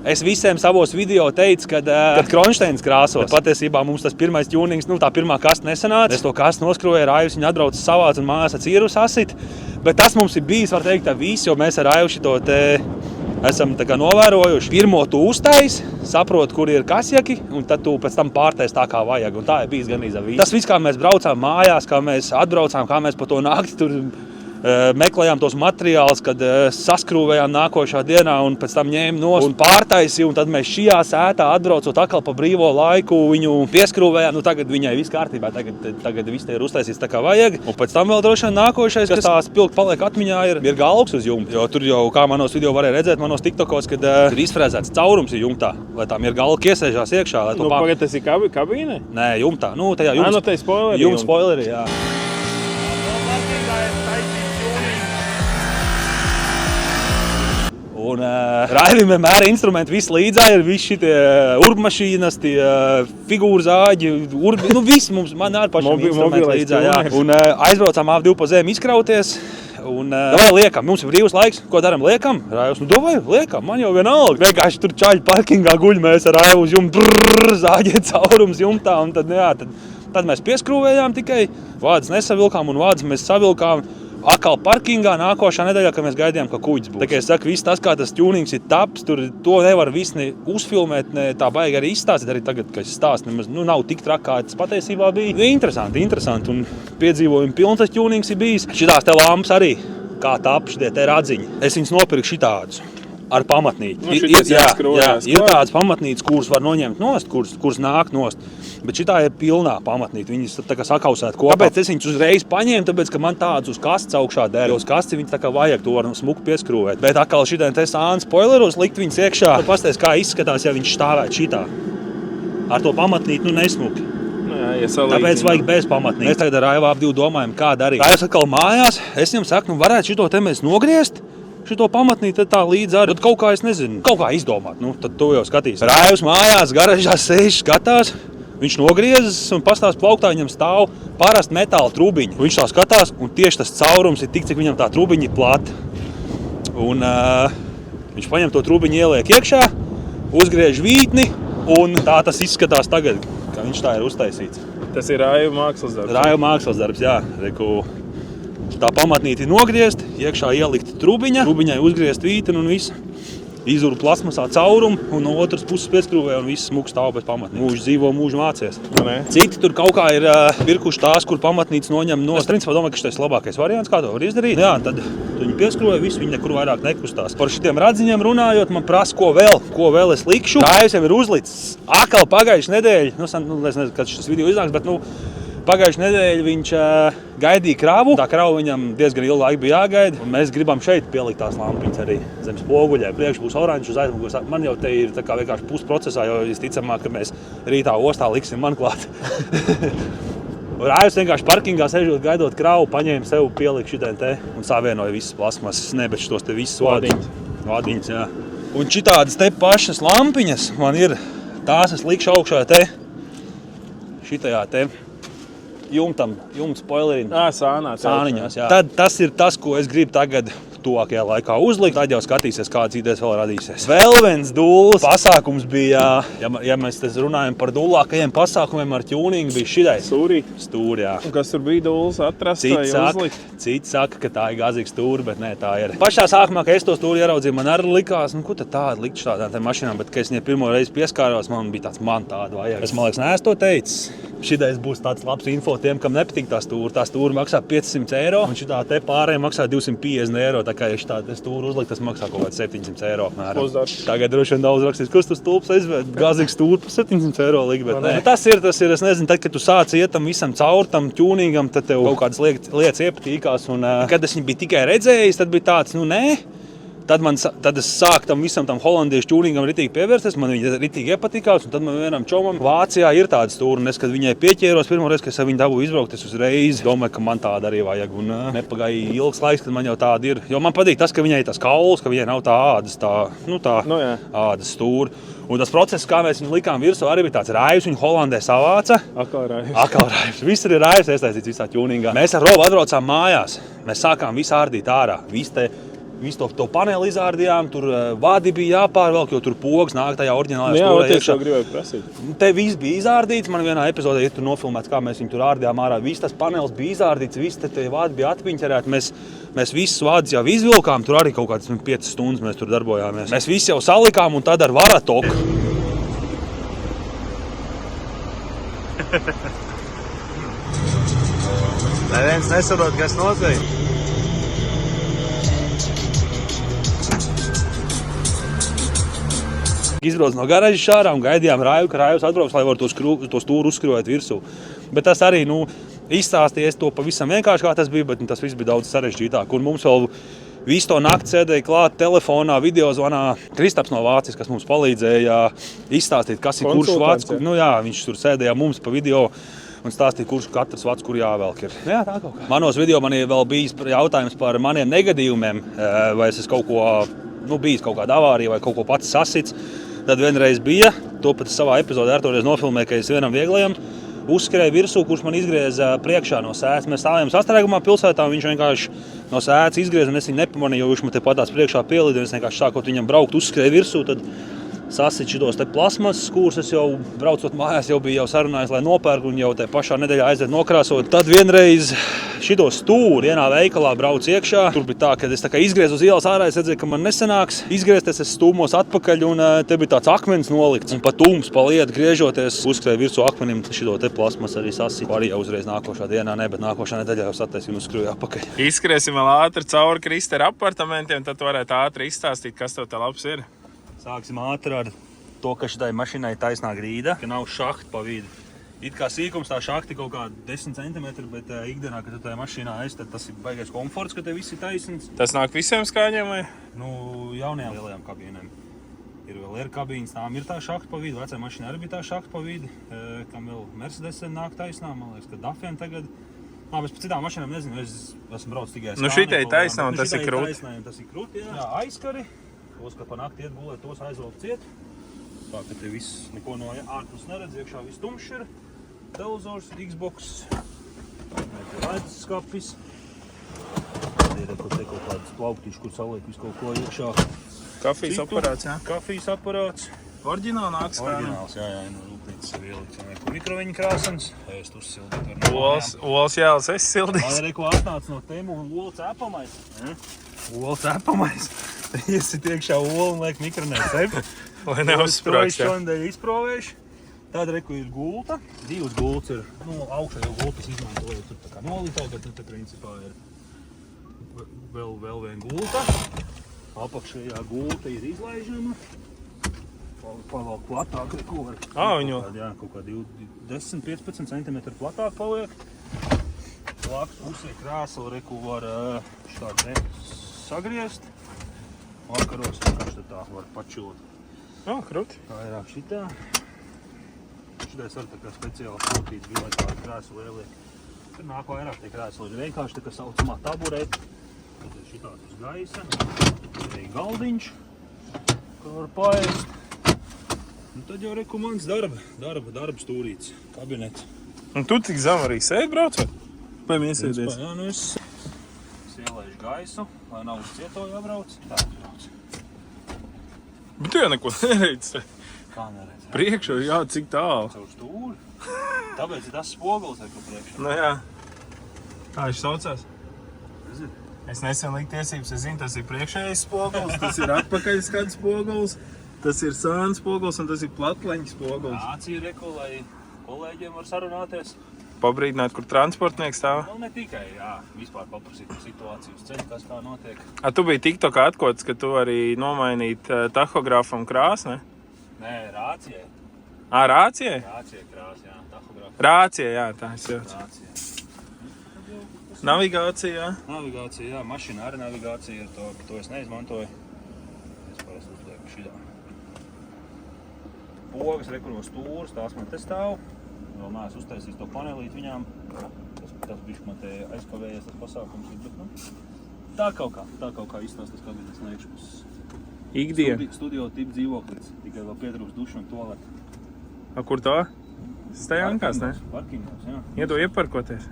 Es visiem savos video teicu, kad Kronšteins krāsos. Patiesībā mums tas pirmais tunings, tā pirmā kasta nesanāca. Es to kastu noskrūvēju, Raivs viņu atbrauca savāc un mājās ar cīru sasit. Bet tas mums ir bijis, var teikt, tā viss, jo mēs ar Raivu šito te esam tā kā novērojuši. Pirmo tu uztais, saproti, kur ir kasjaki, un tad tu pēc tam pārtais tā kā vajag. Un tā ir bijis gan viss. Tas viss, kā mēs braucām mājās, kā mēs atbraucām, kā mēs pa to nakti tur meklējām tos materiālus, kad saskrūvējām nākošā dienā un pēc tam ņēma nost un pārtaisīja. Un tad mēs šajā sētā atbraucot atkal pa brīvo laiku viņu pieskrūvējām. Tagad viņai viss kārtībā, tagad viss te ir uztaisīts tā kā vajag. Un pēc tam vēl droši vien nākošais, kas tā spilgti paliek atmiņā, ir galvas uz jumta. Jo tur jau, kā manos video varēja redzēt, manos tiktokos, kad ir izfrēzēts caurums jumtā, lai tā galva iesēžās iekšā.
Pagad, tas ir kabīne?
Nē, jumtā. Tajā jumta spoileri, jā. Un Raivim vienmēr instrumenti viss līdzā ir, visi šitie urbmašīnas, tie figūru zāģi, man arī pašam instrumenti līdzā, jā. Un aizbraucām A2 pa zemi izkrauties. Un liekam, mums ir brīvs laiks, ko daram, liekam? Raivs, liekam, man jau vienalga. Vienkārši tur čaļi parkingā guļ, mēs ar Raivu uz jumtu zāģiet caurums jumtā, un tad mēs pieskrūvējām tikai, vādas nesavilkām un vādas mēs savilkām. Atkal parkingā nākošā nedēļā, kad mēs gaidījām, ka kuģis būs. Tā kā es saku, viss tas, kā tas tunings ir taps, to nevar viss ne uzfilmēt, ne tā baigi arī izstāstīt. Arī tagad, kad es stāstu, nemaz nav tik traki, kā tas patiesībā bija. Interesanti, un piedzīvojumi pilns tas tunings ir bijis. Šitās te lampas arī, kā tap šitie te radziņi. Es viņus nopirku šitādus. Ar pamatnīti. Ir tādas pamatnītes, kuras var noņemt nost, kuras nāk nost. Bet šitā ir pilnā pamatnīte. Viņas tā kā sakausēt kopā. Kāpēc es viņus uzreiz paņēmu? Tāpēc, ka man tādus uz kastes augšā der. Jo uz kastes viņas tā kā vajag, to var smuku pieskrūvēt. Bet atkal šitā te sāna spoileros likt viņas iekšā. Tad pasties, kā izskatās, ja viņš stāvēt šitā. Ar to pamatnīti, nesmuki. Tāpēc vajag bez pamatnītes. Mēs tagad ar Raivu A2 domājam, kā darīt. Raivs atkal mājās. Es viņam saku, varētu šito te mēs nogriezt. Šito pamatnīt tā līdz arī. Tad kaut kā, es nezinu, kaut kā izdomāt. Tad tu jau skatīs. Raivs mājās, garažā sēž, skatās. Viņš nogriezas un pastāst plauktā, viņam stāv parasti metāla trubiņa. Viņš tā skatās, un tieši tas caurums ir tik, cik viņam tā trubiņa ir plata. Un viņš paņem to trubiņu, ieliek iekšā, uzgriež vītni, un tā tas izskatās tagad, kā viņš tā ir uztaisīts.
Tas ir Raivu mākslas darbs.
Raivu mākslas darbs, jā. Tā pamatnīti nogriezt, iekšā ielikt trubiņai uzgriezt vītni un visu. Izuru plasmasā caurumu un no otras puses pieskrūvē un viss smuks stāv pēc pamatnītes. Mūžu dzīvo, mūžu mācies. Citi tur kaut kā ir pirkuši tās, kur pamatnītes noņem no. Es principā domāju, ka šis ir labākais variants, kā to var izdarīt. Jā, tad viņi pieskrūvē, visu viņi nekur vairāk nekustās. Par šitiem radziņiem runājot, man prasa, ko vēl es likšu. Raivs jau ir uzlicis atkal pagājušajā nedēļā. Es nezinu, kad šis video iznāks, bet pagājušajā nedēļā viņš gaidīja kravu. Tā krava viņam diezgan ilgu laiku bija jāgaida. Un mēs gribam šeit pielikt tās lampiņas arī zem spoguļai. Priekš būs oranžs uz aizmugures. Man jau te ir tā kā vienkārši pusprocesā, jo visticamāk, ka mēs rītā ostā liksim man klāt. Raivs vienkārši parkingā sežot, gaidot kravu, paņēma sev, pielika šitien te un savienoja visas plasmasas, bet šitos te visus vadiņas, jā. Un šitādas te pašas lampiņas man ir, tās es likšu augšā te, šitajā te. Jumta spoilerim. Sāniņās, jā. Tad tas ir tas, ko es gribu tagad tuvākajā laikā uzlikt. Tad jau skatīsies, kādas idejas vēl radīsies. Vēl viens dūles pasākums bija, ja mēs runājam par dūlākajiem pasākumiem ar tuningu, bija šitais. Stūri, jā.
Un kas tur bija dūles atrast vai uzlikt?
Citi saka, ka tā ir gāzīga stūri, bet nē, tā ir. Pašā sākumā, kad es to stūri ieraudzīju, man arī likās, ko tad tādu likt šādām mašīnām, bet, kad es viņai pirmo reizi pieskāros, man bija tāds, man tādu vajag. Es, man liekas, neesmu to teicis. Šitais būs tāds labs info tiem, kam nepatīk tā stūra. Tā stūra maksā 500 eiro, un šitā te pārējiem maksā 250 eiro. Tā kā ja šitā stūra uzlikt, tas maksā kaut kāds 700 eiro apmēram. Tagad droši vien daudz rakstīs, kas tu stulps aizvērt, gāzīgu stūru par 700 eiro likt, bet nē. Tas ir, es nezinu, tad, kad tu sāc iet tam visam caur tam tuningam, tad tev kaut kādas lietas iepatīkās, un kad es viņu biju tikai redzējis, tad bija tāds, nē. Tad es sāku tam visam tam holandiešu ķūningam ritīgi pievērsties, man viņa ritīgi iepatikās, un tad man vienam čomam Vācijā ir tāda stūra, un es, kad viņai pieķēros pirmoreiz, kad es viņu dabūju izbraukt, es uzreiz domāju, ka man tāda arī vajag, un nepagāja ilgs laiks, kad man jau tāda ir, jo man patīk tas, ka viņai ir tas kauls, ka viņai nav tā ādas, ādas stūra. Un tas process, kā mēs viņu likām virsū, arī bija tāds rājus, viņu Holandē savāca. Akalrājus. Viss ir rājus iesaistīts visā ķūningā. Mēs ar Robu atbraucām mājās, mēs sākām visu ārdīt ārā. Visu to paneli izārdījām, tur vadi bija jāpārvelk, jo tur pogas nāk tajā oriģinālajā stūrē iekšā.
Jā, gribēju prasīt.
Te viss bija izārdīts, man vienā epizodē ir tur nofilmēts, kā mēs viņu tur ārdījām ārā. Viss tas panelis bija izārdīts, viss te vadi bija atpiņķerēti. Mēs visus vadus jau izvilkām, tur arī kaut kādas 5 stundas mēs tur darbojāmies. Mēs visi jau salikām un tad ar varatoku.
Neviens nesaprot, kas notiek.
Izbrauc no garažas ārā un gaidījām Rāju, ka Rājus atbrauks, lai var to stūru uzskrūvēt virsū. Bet tas arī, izstāstījies to pavisam vienkārši, kā tas bija, bet tas viss bija daudz sarežģītāk. Un mums vēl visu to nakti sēdēja klāt telefonā, videozvanā Kristaps no Vācijas, kas mums palīdzēja izstāstīt, kas ir kurš vārds. Viņš tur sēdēja mums pa video un stāstīja, kurš katrs vārds, kur jāvelk ir. Jā, tā kaut kā. Manos video man ir vēl bijis jautājums par maniem negadījumiem, vai es kaut ko, bijis kaut kāda avārija vai kaut ko pats sasits. Tad vienreiz bija, to pat savā epizodē ar toreiz nofilmēju, ka es vienam vieglajam uzskrēju virsū, kurš man izgrieza priekšā no sētas. Mēs stāvējām sastrēgumā pilsētā, un viņš vienkārši no sētas izgrieza, un es viņu nepamanīju, jo viņš man te patās priekšā pielīda, un es vienkārši sākot viņam braukt, uzskrēju virsū, tad sasit šitos te plasmasas, kurus es jau braucot mājās jau biju sarunājis, lai nopērku, un jau te pašā nedēļā aizved nokrāsot. Tad vienreiz šito stūri vienā veikalā brauc iekšā. Tur bija tā, ka es tā kā izgriezu uz ielas ārā, es redzēju, ka man nesanāks izgriezties, es stūmos atpakaļ, un te bija tāds akmens nolikts. Un pa tums, pa lietu griežoties, uzskrēju virsū akmenim, šito te plasmas arī sasit. Arī jau uzreiz nākošā dienā, bet nākošā nedēļā jau sataisīju un uzskrēju atpakaļ.
Izskriesim vēl ātri cauri Kristera apartamentiem, tad varētu ātri izstāstīt, kas tev te labs ir.
Sāksim ātri ar to, ka šitai mašinai taisnā grīda, ka nav šahta pa vidu. It kā sīkums tā šahti kaut kā 10 cm, bet ikdienā, kad tu tajā mašīnā esi, tad tas ir baigais komforts, ka te viss ir taisns.
Tas nāk visiem skāņiem vai?
Jaunajām lielajām kabīnēm. Ir vēl R-kabīnes, tām ir tā šahta pa vidu, vecajā mašīnā arī bija tā šahta pa vidu, kam vēl Mercedesen nāk taisnā, man liekas, ka Dafien tagad. Es par citām mašīnām nezinu, es esmu brauc tikai skānē.
Šitai taisnā un tas ir krūti.
Tas ir krūti, jā. Aizkari. Tos, ka pa nakti iet gulēt, tos aizvelk ciet. Tā, ka te viss neko no ārpus neredz, iekšā viss tumšs ir. Televizors, Xbox, raidas skapis. Ir kaut kāds plauktiņš, kur saliek visu kaut ko iekšā.
Kafijas aparāts, jā?
Kafijas aparāts.
Oriģināli nāk skāņā?
Oriģināls, jā, no rūpnīcas ir ielikts. Mikroviņa krāsens. Ēst uzsildīt ar
nolājām. Olas jāles esi sildījis.
Ko atnāc no tēmu un olu cēpamais. Olu cēpamais. Iesit iekšā olu un liek mikronē cep.
Lai neuzsprāks, jā.
Šodien izprovējuši. Tāda reku ir gulta. Divas gultas ir, augšā jau gultas izmantoja tur tā kā nolītā, bet te principā ir vēl viena gulta. Apakšējā gulta ir izlaižama. Pavalk platāk, ko var.
Viņu?
Jā, kaut kā 10-15 cm platāk paliek. Blakus pusē krēsla reku var štādi sagriezt. Vakaros vienkārši tā var pačilot.
Krūti.
Tā ir šitā. Šitais var tā kā speciāli sūtīts bija, lai tādi krēsli lielie. Tur nāk vairāk tie krēsli ir vienkārši tā kā saucamā taburete. Tad ir šitās uz gaisa. Arī galdiņš, kur var paēst. Tad jau reku mans darba stūrīts, kabinets.
Un tu tik zem arī sēdi braucot? Vai iesēdies?
Jā, es ielaižu gaisu, lai nav uz cieto jābrauc. Tā brauc.
Bet tu jau neko neredzi.
Kā neredzi?
Priekšā, jā, cik tālu.
Caur stūri. Tāpēc ir tas spogulis, ko priekšā.
Jā. Kā viņš saucās?
Nezinu.
Es nesen liku tiesības, es zinu, tas ir priekšējais spogulis, tas ir atpakaļskats spogulis, tas ir sāns spogulis un tas ir platleņas spogulis.
Nācija reku, lai kolēģiem var sarunāties.
Pabrīdināt, kur transportnieks stāv?
Ne tikai, jā. Vispār paprasīt par situāciju uz ceļa, kas kā notiek.
Tu biji TikTokā atkots, ka tu arī nomainīt tahogrāfam krāsu, ne?
Nē, rācijai.
Rācijai?
Rācijai krāsa, jā. Tahogrāfa.
Rācijai, jā, tā es jūtu.
Rācijai.
Navigācija, jā?
Navigācija, jā. Mašīna arī navigācija ir to es neizmantoju. Šitā. Pogas, rekuros stūrs, tās man te stāv. Vēl neesmu uztaisījis to panelīt viņām. Tas bišķi man te aizkavējies tas pasākums. Bet, nu, tā kaut kā izstāstas kabinetes no iekšpuses.
Ikdiena.
Studio tipu dzīvoklis, tikai vēl pietrūks dušu un tualeti.
A, kur tā? Stajankās, ne?
Parkingos, jā.
Iedo ieparkoties.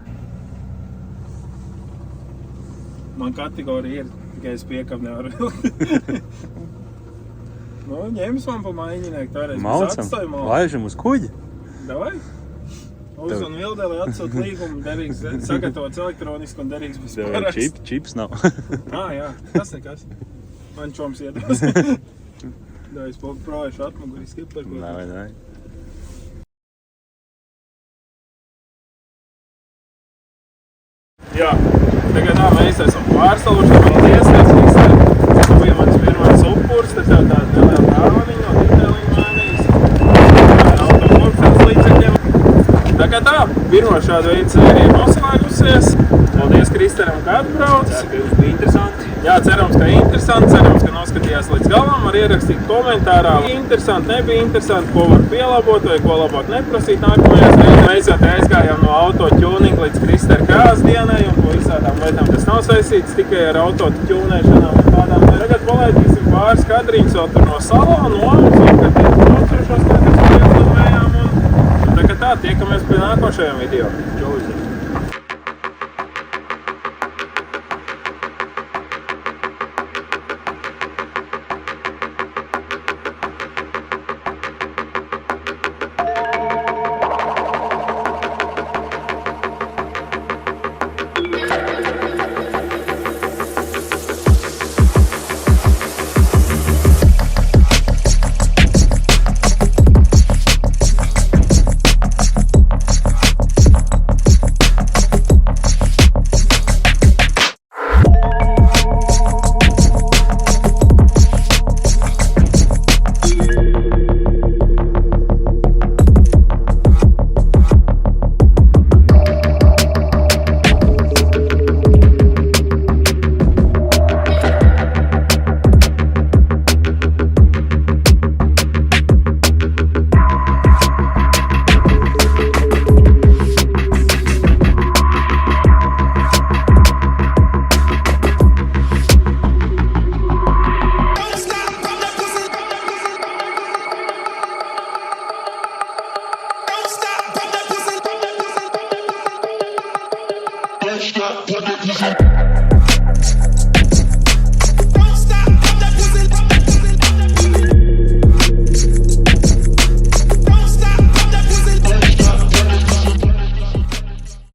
Man kategorija ir, tikai es piekam nevaru vilkt. Nu, ņems man pa maiņinieku, toreiz mēs atstāju malku.
Laižam uz kuģi.
Davai? Uz un Vildēlē atsūt līgumu, derīgs, sagatavots elektroniski un derīgs bez paraksts.
Čips nav.
Jā, tas nekas. Man čoms iedos. Da, es provēšu atmuguri skiparkot.
Davai.
Jā, tagad mēs esam pārstāvuši, paldies, tas bija mans pirmais upurs, tad tev tāda neliela dāvaniņa no Detailing Manijas, autokorpsas līdzekļiem. Tā kā pirmo šādu veidu sēriju noslēgusies. Paldies Kristeram, ka atbrauc.
Ceru, ka jums bija interesanti.
Jā, cerams, ka interesanti, cerams, ka noskatījās līdz galam, var ierakstīt komentārā. Interesanti, nebija interesanti, ko var pielabot vai ko labāk neprasīt nākamajās reizēs. Mēs jau te aizgājām no auto tuning līdz Kristera krās dienai un ko visādām lietām tas nav saistīts tikai ar auto tunēšanām un tādām. Tagad palaidīsim pāris kadriņus vēl tur no salonu, un kad ir braucošos, kā mēs piedalījām un tā kā tā, tiekamies pie nākošajām video.
Čau,